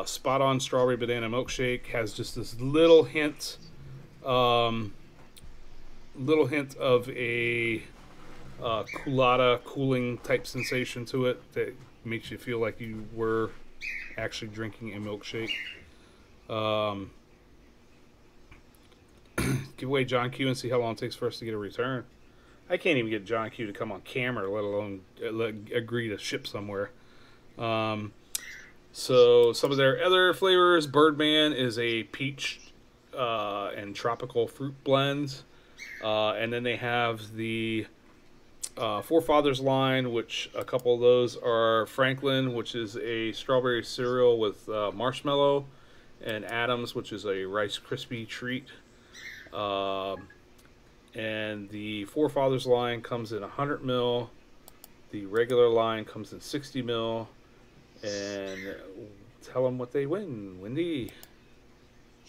Spot On Strawberry Banana Milkshake has just this little hint of a colada cooling type sensation to it that makes you feel like you were actually drinking a milkshake. Give away John Q and see how long it takes for us to get a return. I can't even get John Q to come on camera, let alone agree to ship somewhere. So some of their other flavors, Birdman is a peach and tropical fruit blend. And then they have the Forefathers line, which a couple of those are Franklin, which is a strawberry cereal with marshmallow, and Adams, which is a Rice Krispie treat. And the Forefathers line comes in 100 mil. The regular line comes in 60 mil. And tell them what they win, Wendy.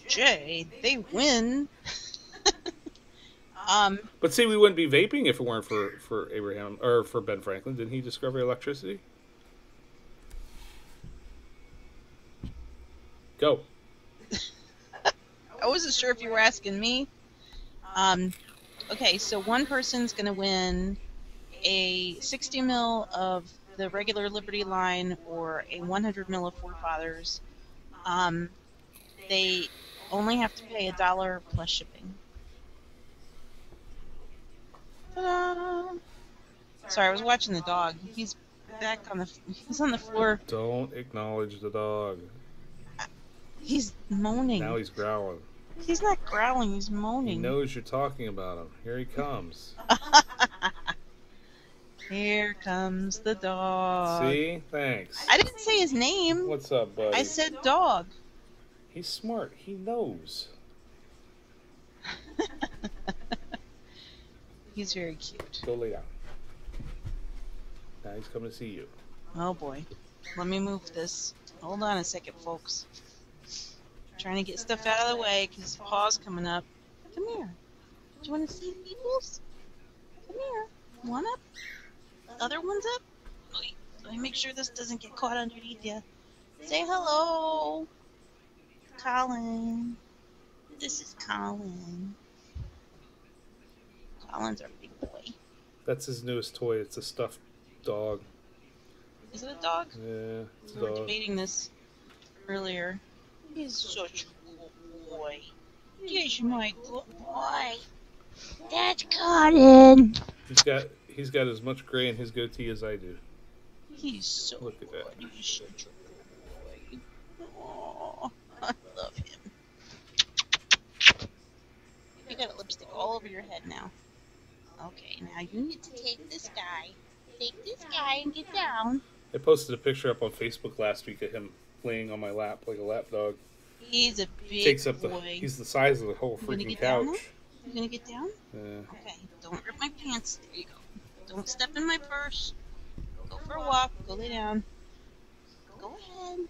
Jay, they win. But see, we wouldn't be vaping if it weren't for Abraham or for Ben Franklin. Didn't he discover electricity? Go. I wasn't sure if you were asking me. Okay, so one person's going to win a 60 mil of the regular Liberty line or a 100 mil of Forefathers. They only have to pay $1 plus shipping. Ta-da! Sorry, I was watching the dog. He's back on he's on the floor. Don't acknowledge the dog. He's moaning. Now he's growling. He's not growling, he's He moaning. knows you're talking about him. Here he comes. Here comes the dog. See? Thanks. I didn't say his name. What's up, buddy? I said dog. He's smart. He knows. He's very cute. Go lay down. Now he's coming to see you. Oh boy. Let me move this. Hold on a second, folks. Trying to get stuff out of the way because paw's coming up. Come here. Do you want to see peoples? Come here. One up. The other one's up. Wait, let me make sure this doesn't get caught underneath you. Say hello. Colin. This is Colin. Colin's our big boy. That's his newest toy. It's a stuffed dog. Is it a dog? Yeah, it's a We were dog. debating this earlier. He's such a good boy. He's my good boy. That's Colin. He's got as much gray in his goatee as I do. He's so Look at good. that. He's such a good boy. Aww, I love him. You got a lipstick all over your head now. Okay, now you need to take this guy. Take this guy and get down. I posted a picture up on Facebook last week of him laying on my lap like a lap dog. He's a big Takes up boy. He's the size of the whole You gonna freaking get down now? couch. You gonna get down? Yeah. Okay, don't rip my pants. There you go. Don't step in my purse. Go for a walk. Go lay down. Go ahead.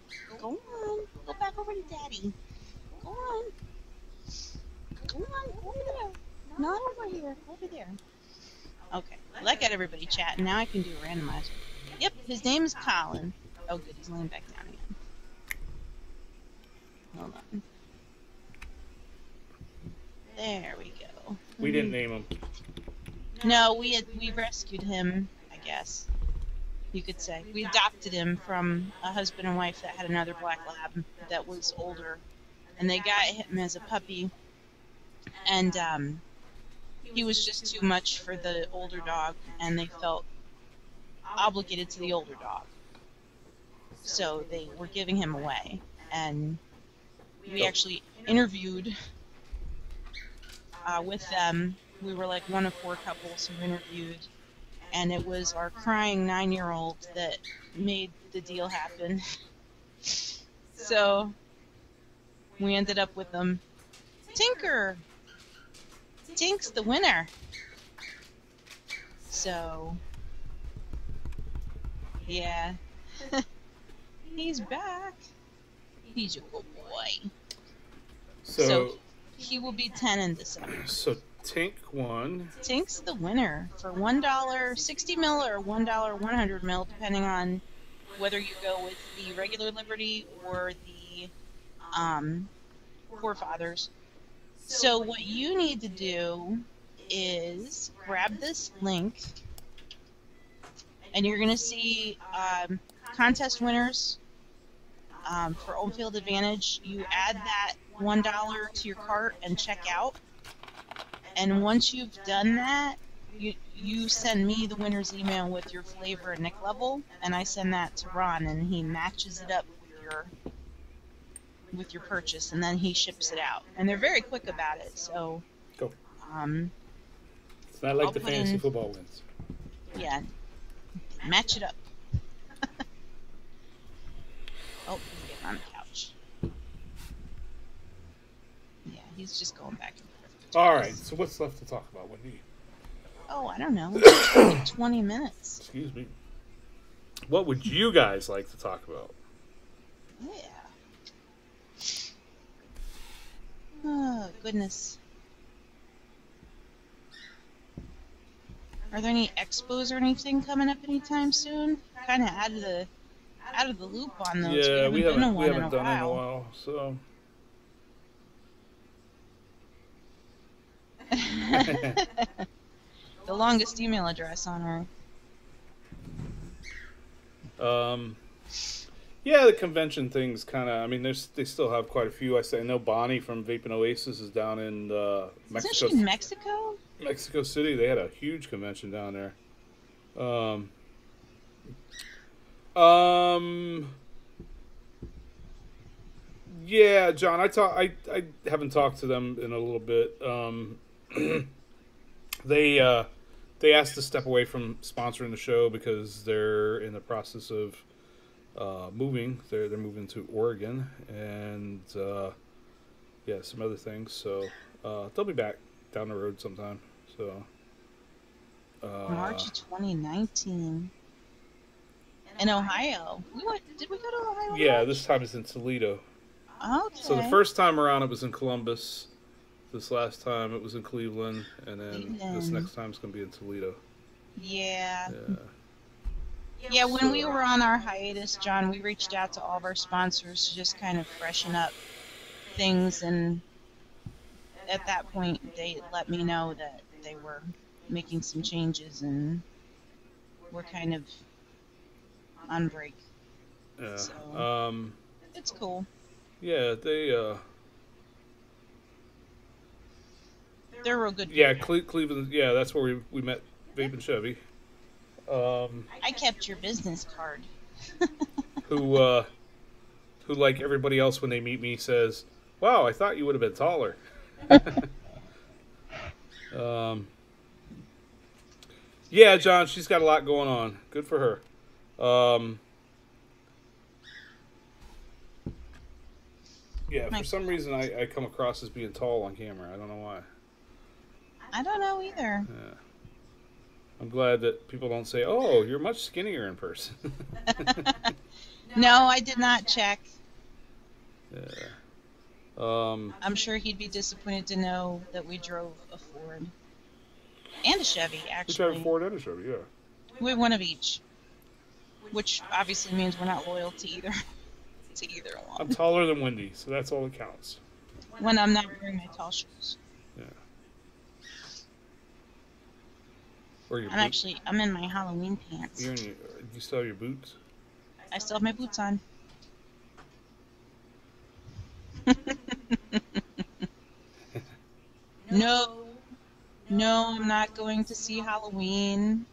Go on. Go back over to Daddy. Go on. Go on. Over there. Not over here. Over there. Okay. Well, that got everybody chatting. Now I can do a randomizer. Yep, his name is Colin. Oh, good. He's laying back down again. Hold on. There we go. We didn't name him. No, we rescued him, I guess. You could say. We adopted him from a husband and wife that had another black lab that was older. And they got him as a puppy. And he was just too much for the older dog, and they felt obligated to the older dog. So they were giving him away. And we actually interviewed with them. We were like one of 4 couples who interviewed, and it was our crying 9-year-old that made the deal happen. So we ended up with them. Tinker! Tink's the winner. So, yeah. He's back. He's a good boy. So he will be 10 in December. So Tink won. Tink's the winner for $1, 60 mil or $1, 100 mil, depending on whether you go with the regular Liberty or the Forefathers. So what you need to do is grab this link, and you're going to see contest winners for Home Field Advantage. You add that $1 to your cart and check out. And once you've done that, you send me the winner's email with your flavor and nick level, and I send that to Ron, and he matches it up with your purchase, and then he ships it out. And they're very quick about it, so Go. It's not like I'll the put fantasy in- football wins. yeah, match it up. Oh, he's getting on the couch. Yeah, he's just going back and forth. All right. So what's left to talk about, Wendy? Oh, I don't know. 20 minutes. Excuse me. What would you guys like to talk about? Yeah. Oh, goodness. Are there any expos or anything coming up anytime soon? Kind of out of the loop on those. Yeah, we been to haven't one in a done it in a while. while. So The longest email address on her. yeah, the convention thing's kind of. I mean, they still have quite a few. I know Bonnie from Vaping Oasis is down in Isn't Mexico. she in Mexico? Mexico City. They had a huge convention down there. Yeah, John. I haven't talked to them in a little bit. They asked to step away from sponsoring the show because they're in the process of moving. They're moving to Oregon and yeah, some other things. So they'll be back down the road sometime. So March of 2019. In Ohio. Did we go to Ohio? yeah, March? this time it's in Toledo. Okay. So the first time around it was in Columbus. This last time it was in Cleveland, and then this next time it's going to be in Toledo. Yeah. Yeah. Yeah, when we So- were on our hiatus, John, we reached out to all of our sponsors to just kind of freshen up things, and at that point they let me know that they were making some changes and we're kind of on break. Yeah. So- It's cool. Yeah, They're real good. yeah, people. Cleveland. Yeah, that's where we met Vape and Chevy. I kept your business card. Who like everybody else when they meet me says, "Wow, I thought you would have been taller." Yeah, John, she's got a lot going on. Good for her. Yeah, for some reason I come across as being tall on camera. I don't know why. I don't know either. Yeah. I'm glad that people don't say, "Oh, you're much skinnier in person." No, I did not check. Yeah. I'm sure he'd be disappointed to know that we drove a Ford. And a Chevy, We actually. tried a Ford and a Chevy, yeah. We have one of each. Which obviously means we're not loyal to either one. I'm taller than Wendy, so that's all that counts. When I'm not wearing my tall shoes. Yeah. Or your boots. I'm in my Halloween pants. You still have your boots? I still have my boots on. No, I'm not going to see Halloween.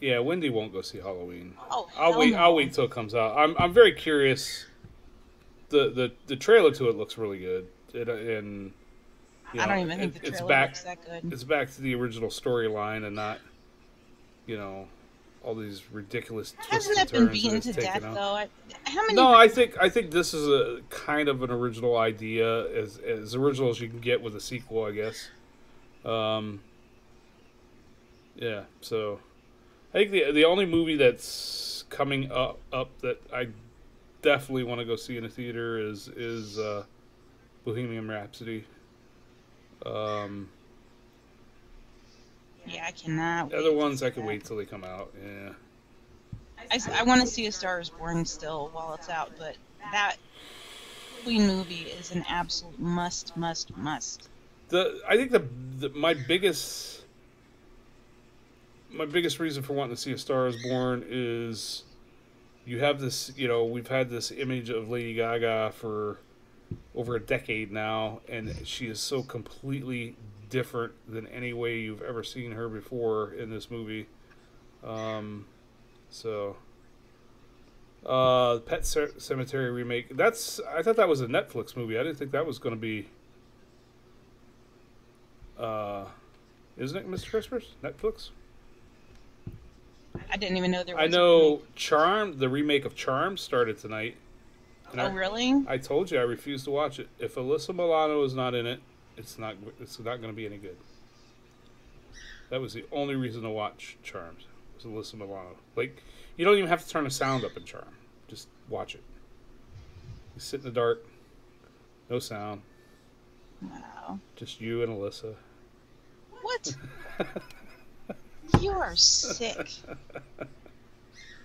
Yeah, Wendy won't go see Halloween. Oh, I'll hell wait. no. I'll wait till it comes out. I'm very curious. The trailer to it looks really good. And I don't even think the it's trailer back. looks that good. It's back to the original storyline and not, all these ridiculous twists Hasn't and that been turns beaten that to it's death taken out. though? How many? No, I think this is a kind of an original idea, as original as you can get with a sequel, I guess. Yeah. So, I think the only movie that's coming up that I definitely want to go see in a theater is Bohemian Rhapsody. Um, Yeah, I cannot. the wait other to ones see I can that. wait till they come out. Yeah. I want to see A Star Is Born still while it's out, but that Queen movie is an absolute must. I think my biggest reason for wanting to see A Star Is Born is you have this, we've had this image of Lady Gaga for over a decade now, and she is so completely different than any way you've ever seen her before in this movie. So, Pet Cemetery remake. I thought that was a Netflix movie. I didn't think that was going to be. Isn't it, Mr. Crispers? Netflix? I didn't even know there was. I a know remake. Charm, the remake of Charm, started tonight. And Oh, really? I told you I refuse to watch it. If Alyssa Milano is not in it, it's not going to be any good. That was the only reason to watch Charmed. Was Alyssa Milano. Like, you don't even have to turn the sound up in Charm. Just watch it. You sit in the dark, no sound, Wow. just you and Alyssa. What? You are sick.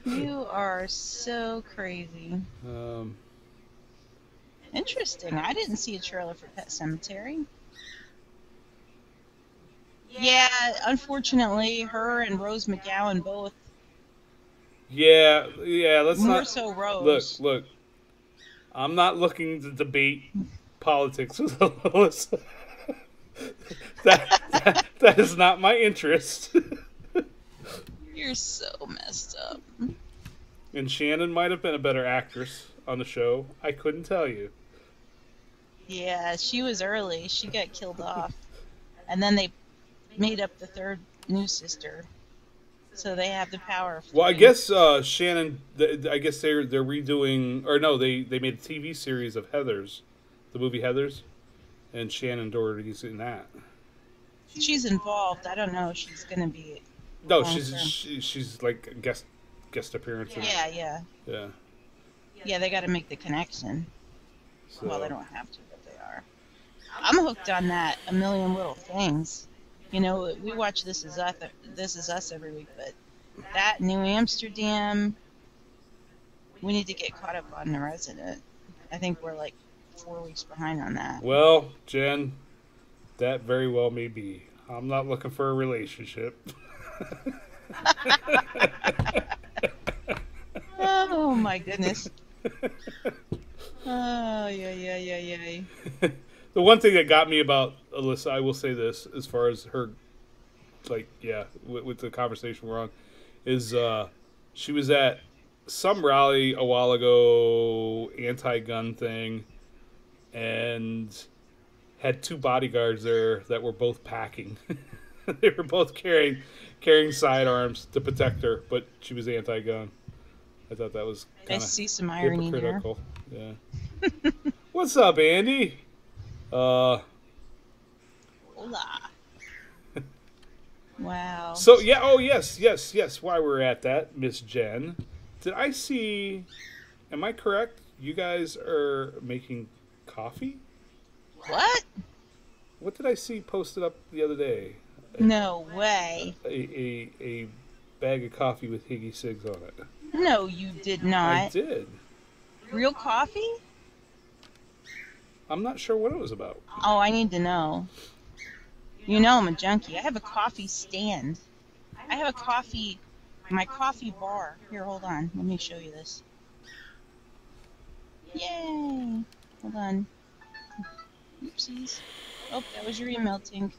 You are so crazy. Interesting. I didn't see a trailer for Pet Cemetery. Yeah, unfortunately, her and Rose McGowan both. yeah. Let's More not so Rose. look. I'm not looking to debate politics with Alyssa. that is not my interest. You're so messed up. And Shannon might have been a better actress on the show. I couldn't tell you. Yeah, she was early. She got killed off. And then they made up the third new sister. So they have the power of Well, I three. guess Shannon. I guess they're redoing, or no, they made a TV series of Heathers, the movie Heathers, and Shannon Doherty's in that. She's involved. I don't know if she's going to be. No, long term. she's like a guest appearance. In Yeah, it. yeah. Yeah. Yeah, they got to make the connection. So, Well, they don't have to, but they are. I'm hooked on that A Million Little Things. You know, we watch This Is Us every week, but that New Amsterdam, we need to get caught up on The Resident. I think we're like 4 weeks behind on that. Well, Jen, that very well may be. I'm not looking for a relationship. Oh my goodness. Oh, yeah. The one thing that got me about Alyssa, I will say this, as far as her, with the conversation we're on, is she was at some rally a while ago, anti-gun thing, and had two bodyguards there that were both packing. They were both carrying sidearms to protect her, but she was anti-gun. I thought that was I kind see of some irony there. hypocritical. Yeah. What's up, Andy? Hola. Wow. So yeah, oh yes. While we're at that, Miss Jen, did I see? Am I correct? You guys are making coffee. What? What did I see posted up the other day? No way. A bag of coffee with Higgy Cigs on it. No, you did I not. did. Real coffee? I'm not sure what it was about. Oh, I need to know. You know I'm a junkie. I have a coffee stand. I have my coffee bar. Here, hold on. Let me show you this. Yay! Hold on. Oopsies. Oh, that was your email, Tink.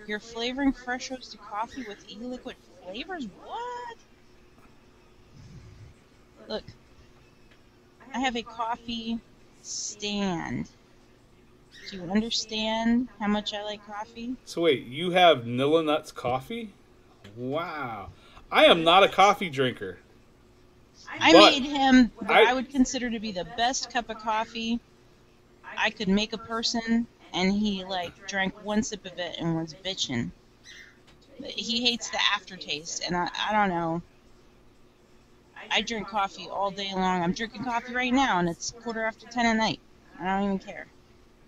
You're flavoring fresh roasted coffee with e-liquid flavors? What? Look, I have a coffee stand. Do you understand how much I like coffee? So wait, you have Nilla Nuts coffee? Wow. I am not a coffee drinker. I But made him what I- I would consider to be the best cup of coffee I could make a person, and he like drank one sip of it and was bitching. But he hates the aftertaste, and I don't know. I drink coffee all day long. I'm drinking coffee right now, and it's 10:15 at night. I don't even care.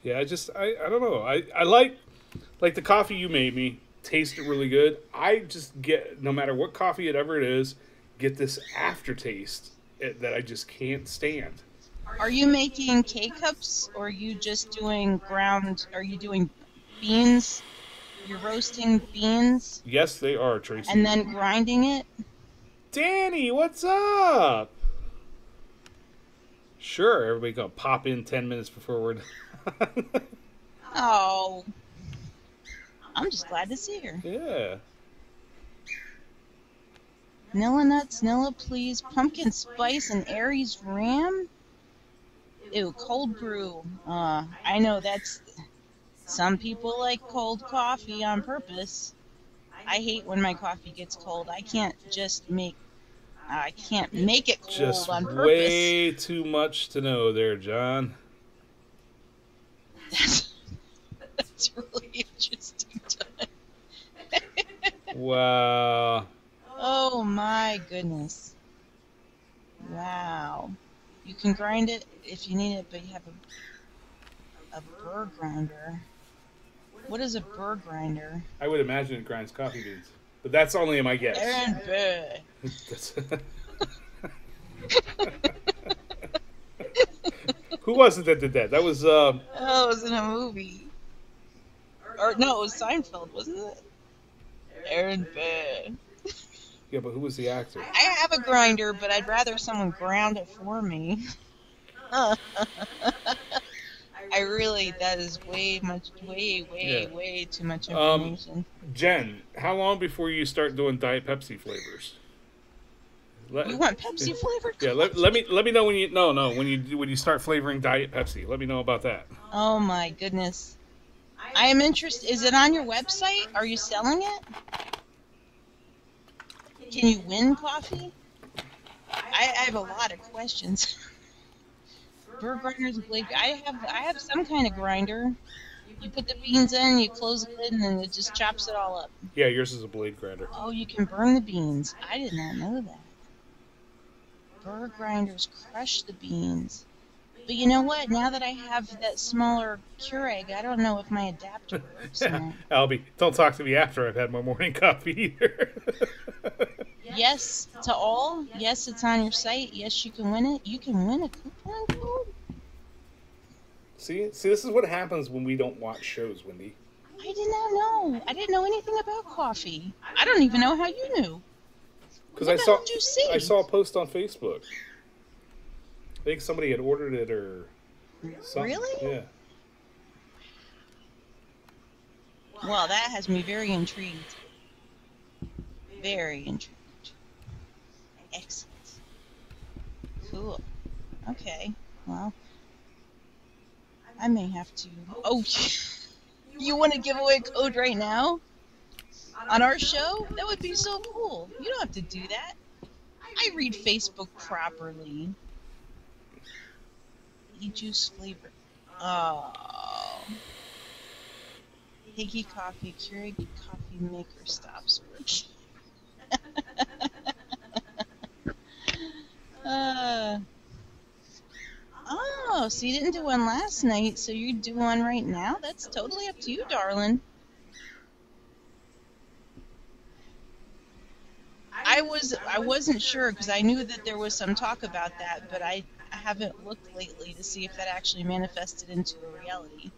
Yeah, I don't know. I like the coffee you made me. Tasted really good. I just get, no matter what coffee it is, get this aftertaste that I just can't stand. Are you making K-cups, or are you just doing ground? Are you doing beans? You're roasting beans Yes, they are, Tracy. and then grinding it? Danny, what's up? Sure, everybody gonna pop in 10 minutes before we're done. Oh, I'm just glad to see her. Yeah. Nilla nuts, Nilla please, pumpkin spice and Aries ram. Ew, cold brew. I know that's. Some people like cold coffee on purpose. I hate when my coffee gets cold. I can't make it cold Just on purpose. way too much to know there, John. That's really interesting, John. Wow. Oh my goodness. Wow. You can grind it if you need it, but you have a burr grinder. What is a burr grinder? I would imagine it grinds coffee beans, but that's only my guess. Aaron Burr. That's- Who was it that did that? That was Oh, it was in a movie. Or no, it was Seinfeld, wasn't it? Aaron Burr. yeah, but who was the actor? I have a grinder, but I'd rather someone ground it for me. That is way too much information. Jen, how long before you start doing Diet Pepsi flavors? You want Pepsi flavored? Yeah, let me know when you start flavoring Diet Pepsi. Let me know about that. Oh my goodness. I am interested. Is it on your website? Are you selling it? Can you win coffee? I have a lot of questions. Burr grinders and blade. I have some kind of grinder. You put the beans in, you close the lid, and then it just chops it all up. Yeah, yours is a blade grinder. Oh, you can burn the beans. I did not know that. Burr grinders crush the beans. But you know what? Now that I have that smaller Keurig, I don't know if my adapter works. Albie, don't talk to me after I've had my morning coffee either. Yes to all. Yes, it's on your site. Yes, you can win it. You can win a coupon code. See, this is what happens when we don't watch shows, Wendy. I did not know. I didn't know anything about coffee. I don't even know how you knew. Because What the hell did you see? I saw a post on Facebook. I think somebody had ordered it or something. Really? Yeah. Well, that has me very intrigued. Very intrigued. Excellent. Cool. Okay. Well, I may have to. Oh, you want to give away a code right now? On our show? That would be so cool. You don't have to do that. I read Facebook properly. E-juice flavor. Oh. Higgy Coffee, Keurig Coffee Maker stops working. Oh, so you didn't do one last night, so you do one right now? That's totally up to you, darling. I wasn't sure because I knew that there was some talk about that, but I haven't looked lately to see if that actually manifested into a reality.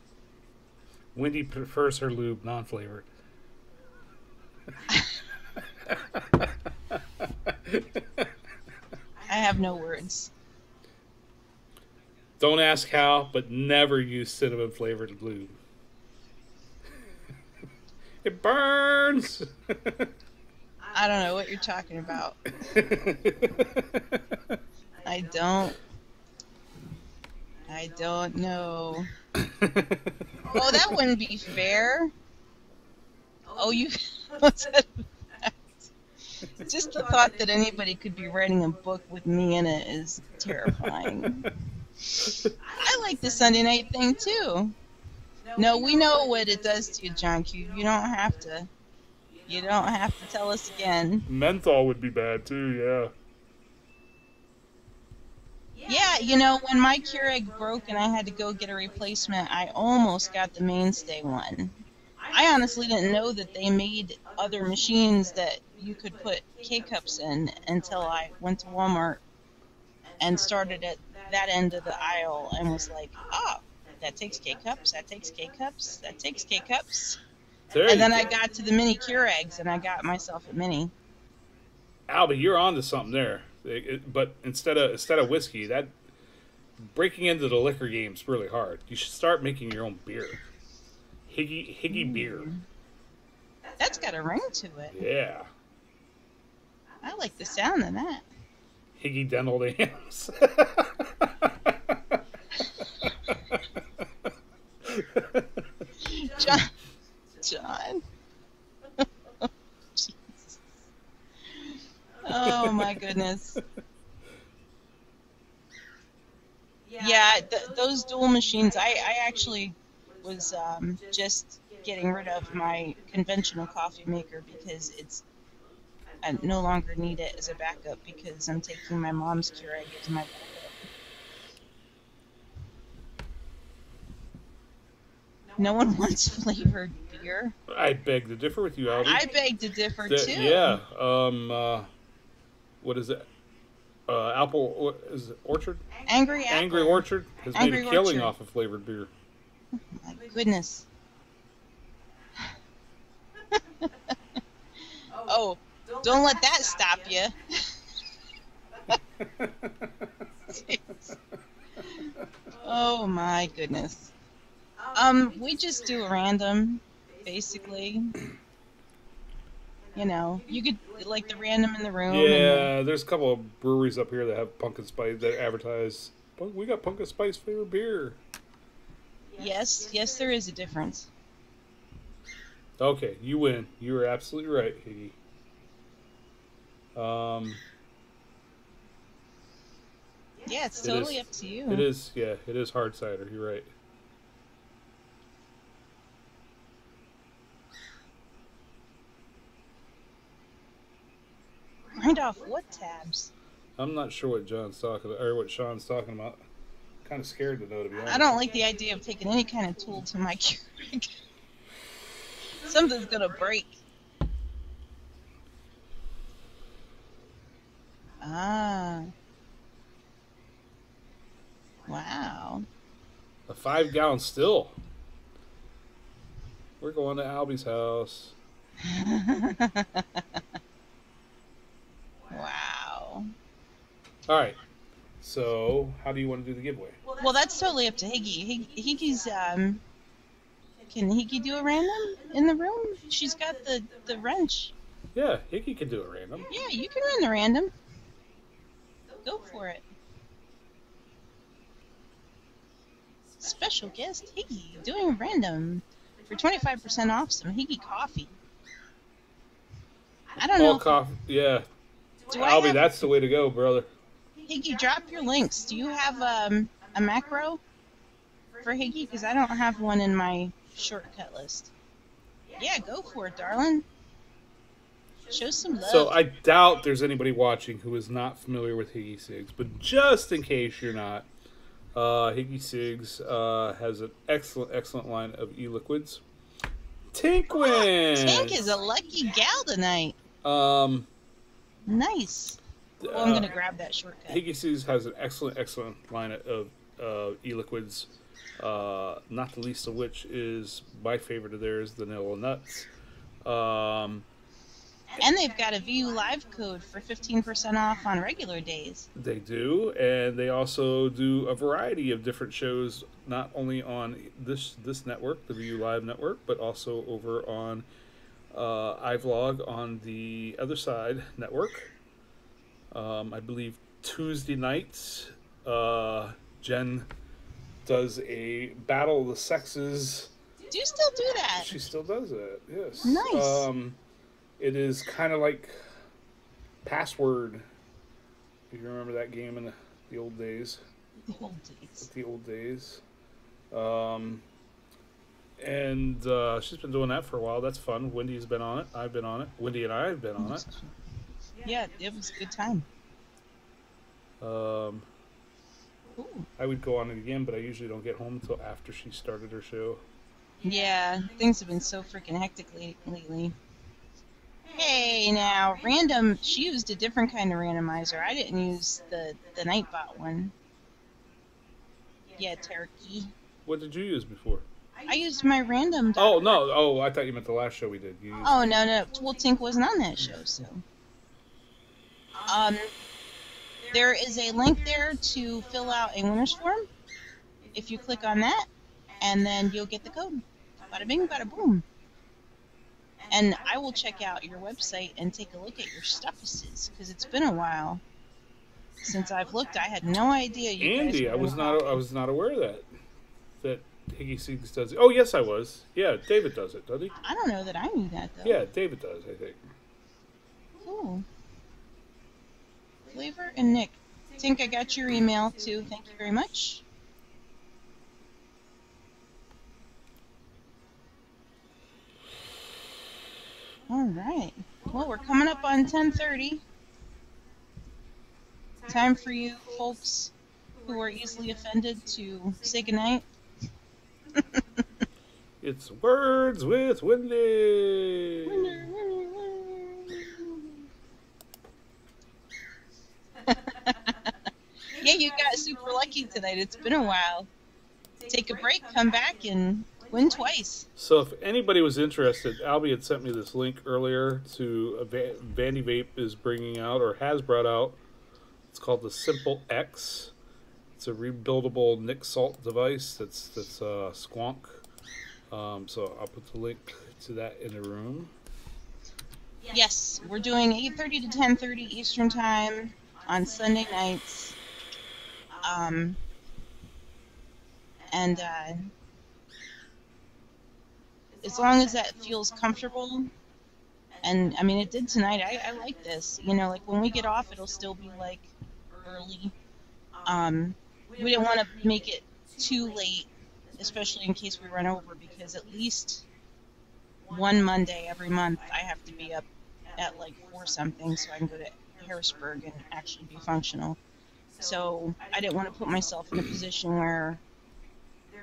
Wendy prefers her lube non-flavored. I have no words. Don't ask how, but never use cinnamon flavored lube. It burns. I don't know what you're talking about. I don't. I don't know. Oh, that wouldn't be fair. Oh, you. What's that? Just the thought that anybody could be writing a book with me in it is terrifying. I like the Sunday night thing too. No, we know what it does to you, John Q. You don't have to. You don't have to tell us again. Menthol would be bad too, yeah. Yeah, you know, when my Keurig broke and I had to go get a replacement, I almost got the mainstay one. I honestly didn't know that they made other machines that you could put K-cups in until I went to Walmart and started at that end of the aisle and was like, oh, that takes K-cups, that takes K-cups, that takes K-cups. And then I got to the mini Keurigs and I got myself a mini. Albie, you're on to something there. But instead of whiskey, that breaking into the liquor game is really hard. You should start making your own beer. Higgy beer. That's got a ring to it. Yeah. I like the sound of that. Higgy dental dams. John. Jesus. Oh my goodness. Yeah, those dual machines. I actually was just getting rid of my conventional coffee maker because I no longer need it as a backup because I'm taking my mom's Keurig as my backup. No one wants flavored beer. I beg to differ with you, Albie. I beg to differ too. Yeah. What is it? Apple is it Orchard? Angry Apple. Angry Orchard has made a killing off of flavored beer. Oh my goodness. Oh, don't let that stop you. Oh my goodness. We just do a random, basically. You know, you could like the random in the room. Yeah, there's a couple of breweries up here that have pumpkin spice that advertise. We got pumpkin spice flavored beer. Yes, there is a difference. Okay, you win. You were absolutely right, Higgy. Yeah, it's totally up to you. It is, yeah, it is hard cider. You're right. Grind off what tabs? I'm not sure what John's talking about, or what Sean's talking about. Kind of scared to know, to be honest. I don't like the idea of taking any kind of tool to my Keurig. Something's gonna break. Ah. Wow. A 5-gallon still. We're going to Albie's house. Wow. All right. So, how do you want to do the giveaway? Well, that's totally up to Higgy. Higgy's can Higgy do a random in the room? She's got the wrench. Yeah, Higgy can do a random. Yeah, you can run the random. Go for it. Special guest Higgy doing a random for 25% off some Higgy coffee. I don't know. Coffee. Yeah. Albie, that's the way to go, brother. Higgy, drop your links. Do you have a macro for Higgy? Because I don't have one in my shortcut list. Yeah, go for it, darling. Show some love. So I doubt there's anybody watching who is not familiar with Higgy Cigs, but just in case you're not, Higgy Cigs has an excellent line of e-liquids. Tink wins! Tink is a lucky gal tonight. Nice. I'm going to grab that shortcut. Higgy Cigs has an excellent line of e-liquids, not the least of which is my favorite of theirs, the Vanilla Nuts. And they've got a VU Live code for 15% off on regular days. They do, and they also do a variety of different shows, not only on this network, the VU Live network, but also over on iVlog on the Other Side network. I believe Tuesday nights, Jen does a Battle of the Sexes. Do you still do that? She still does it, yes. Nice. It is kind of like Password, if you remember that game in the old days. The old days. The old days. And she's been doing that for a while. That's fun. Wendy's been on it. I've been on it. Wendy and I have been on it. Yeah, it was a good time. Um, Ooh. I would go on it again, but I usually don't get home until after she started her show. Yeah, things have been so freaking hectic lately. Hey, now, random, she used a different kind of randomizer. I didn't use the Nightbot one. Yeah, turkey. What did you use before? I used my random. Oh, no. Oh, I thought you meant the last show we did. You used Oh, no. Well, Tink wasn't on that show, so. There is a link there to fill out a winner's form. If you click on that, and then you'll get the code. Bada bing, bada boom. And I will check out your website and take a look at your stuffuses, because it's been a while since I've looked. I had no idea you Andy, guys I were was involved. not aware that Higgy Seeks does it. Oh, yes, I was. Yeah, David does it, doesn't he? I don't know that I knew that, though. Yeah, David does, I think. Cool. Flavor and Nick. Tink, I got your email, too. Thank you very much. All right. Well, we're coming up on 10:30. Time for you folks who are easily offended to say goodnight. It's Words with Wendy. Yeah, you got super lucky tonight. It's been a while. Take a break, come back, and win twice. So if anybody was interested, Albie had sent me this link earlier to Vandy Vape is bringing out, or has brought out. It's called the Simple X. It's a rebuildable Nick Salt device that's squonk. So I'll put the link to that in the room. Yes, we're doing 8:30 to 10:30 Eastern Time on Sunday nights. And as long as that feels comfortable, and I mean it did tonight. I like this. You know, like when we get off, it'll still be like early. We didn't want to make it too late, especially in case we run over, because at least one Monday every month I have to be up at like 4 something so I can go to Harrisburg and actually be functional. So I didn't want to put myself in a position where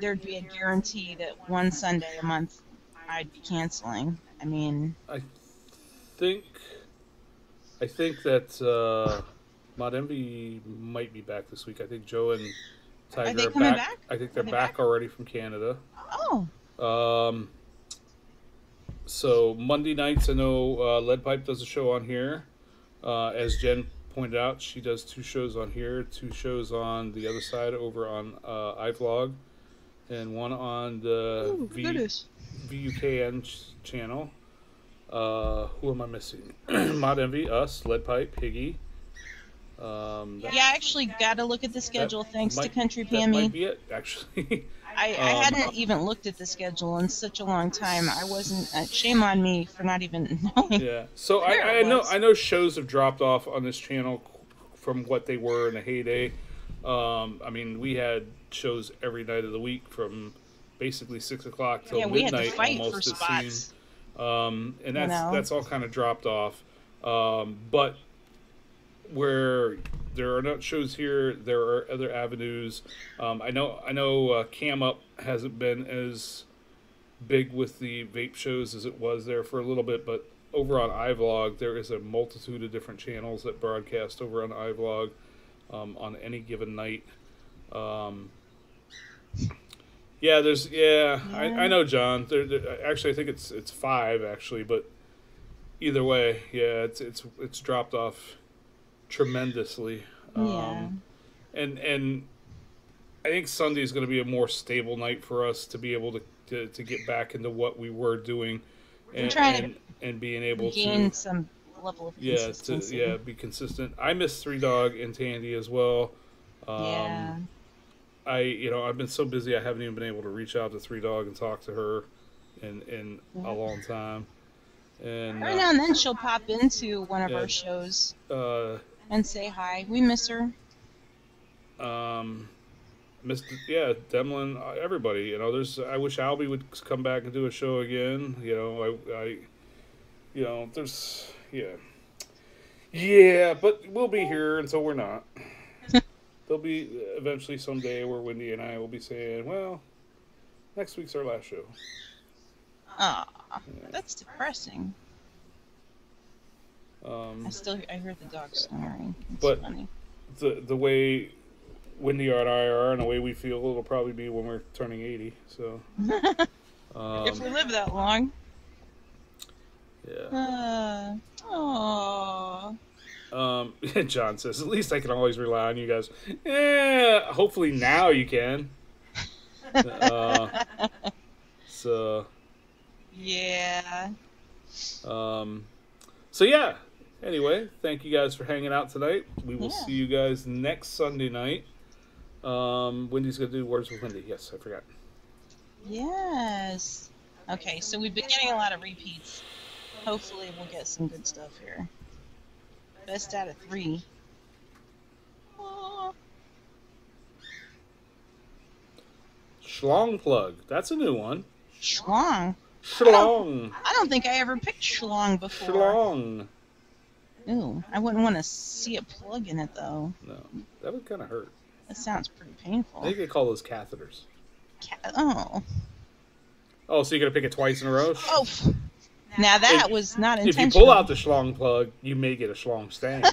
there'd be a guarantee that one Sunday a month I'd be canceling. I mean, I think that Mod Envy might be back this week. I think Joe and Tiger are they coming back? I think they're Are they back back? already from Canada. Oh, So Monday nights, I know Lead Pipe does a show on here. As Jen pointed out, she does 2 shows on here, 2 shows on the other side over on iVlog, and 1 on the VUKN channel. Who am I missing? Mod Envy, us, Lead Pipe, Higgy. yeah, I actually got to look at the schedule thanks to Country That might Pammy. be it, actually. I hadn't even looked at the schedule in such a long time. I wasn't. Shame on me for not even knowing. Yeah. So There it was. I know shows have dropped off on this channel from what they were in the heyday. I mean, we had shows every night of the week from basically 6 o'clock till Yeah, we had midnight to fight almost. for It seemed. spots. And You know? that's all kind of dropped off. But where there are not shows here, there are other avenues. I know Cam Up hasn't been as big with the vape shows as it was there for a little bit, but over on iVlog there is a multitude of different channels that broadcast over on iVlog on any given night. I know, John. Actually, I think it's 5 actually, but either way, yeah, it's dropped off tremendously. Yeah. And I think Sunday is going to be a more stable night for us to be able to get back into what we were doing, We're trying and being to able gain to some level of yeah consistency. be consistent. I miss Three Dog and Tandy as well. Yeah. I've been so busy I haven't even been able to reach out to Three Dog and talk to her in a long time. And Every now and then she'll pop into one of yeah, our shows uh, and say hi. We miss her. um, Mr. Yeah, Demlin, everybody. I wish Albie would come back and do a show again. There's yeah, but we'll be here until we're not. There'll be eventually someday where Wendy and I will be saying, well, next week's our last show. Aw, that's depressing. I hear the dog snoring. It's But funny. the way Wendy and I are and the way we feel, it'll probably be when we're turning 80. So If we live that long. yeah. Aw. John says, at least I can always rely on you guys. Yeah, hopefully now you can. So Yeah. so yeah. Anyway, thank you guys for hanging out tonight. We will Yeah. see you guys next Sunday night. Wendy's gonna do Words with Wendy. Yes, I forgot. Yes. Okay, so we've been getting a lot of repeats. Hopefully we'll get some good stuff here. Best out of 3. Aw. Schlong plug. That's a new one. Schlong. Schlong. I don't think I ever picked schlong before. Schlong. Ooh, I wouldn't want to see a plug in it though. No, that would kind of hurt. That sounds pretty I painful. think they call those catheters. Oh. Oh, so you're gonna pick it twice in a row? Oh. Now that If- was not If intentional. you pull out the schlong plug, you may get a schlong stain.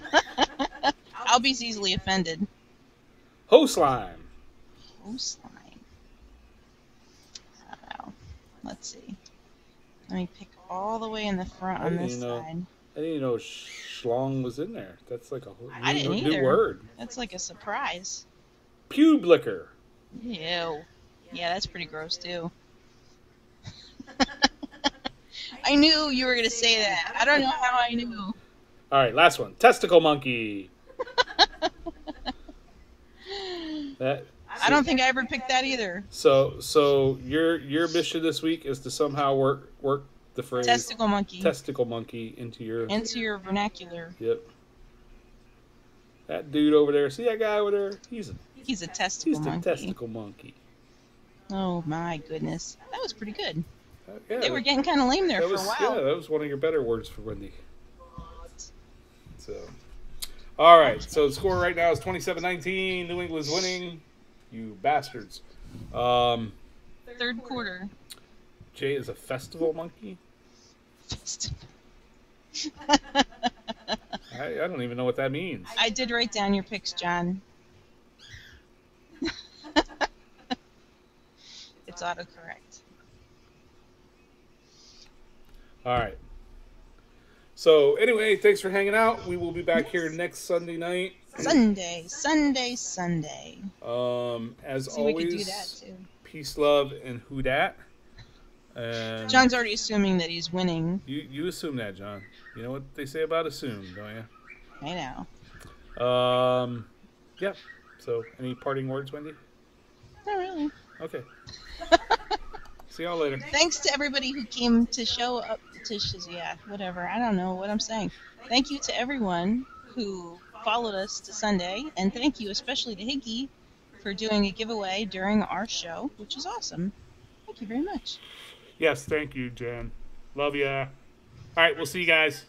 Albie's easily offended. Ho slime. Oh, slime. Oh, let's see. Let me pick all the way in the front on this side. I didn't even know schlong was in there. That's like a whole I didn't new either. word. That's like a surprise. Pube liquor. Ew. Yeah, that's pretty gross too. I knew you were going to say that. I don't know how I knew. All right, last one. Testicle monkey. That. I don't think I ever picked that either. So your mission this week is to somehow work the phrase Testicle monkey into your into your vernacular. Yep. That dude over there. See that guy over there? He's a testicle the monkey. testicle monkey. Oh my goodness, that was pretty good. Yeah, They were getting kind of lame there that for was, a while. Yeah, that was one of your better words for Wendy. So, all right. So the score right now is 27-19. New England's winning. You bastards. Third quarter. Jay is a festival monkey. I don't even know what that means. I did write down your picks, John. It's autocorrect. All right. So anyway, thanks for hanging out. We will be back here next Sunday night. Sunday. As See, always, we could do that too. peace, love, and who dat. And John's already assuming that he's winning. you assume that, John. You know what they say about assume, don't you? I know. Yeah. So, any parting words, Wendy? Not really. Okay. See y'all later. Thanks to everybody who came to show up to whatever. I don't know what I'm saying. Thank you to everyone who followed us to Sunday, and thank you especially to Higgy for doing a giveaway during our show, which is awesome. Thank you very much. Yes, thank you, Jen. Love ya. All right, we'll see you guys.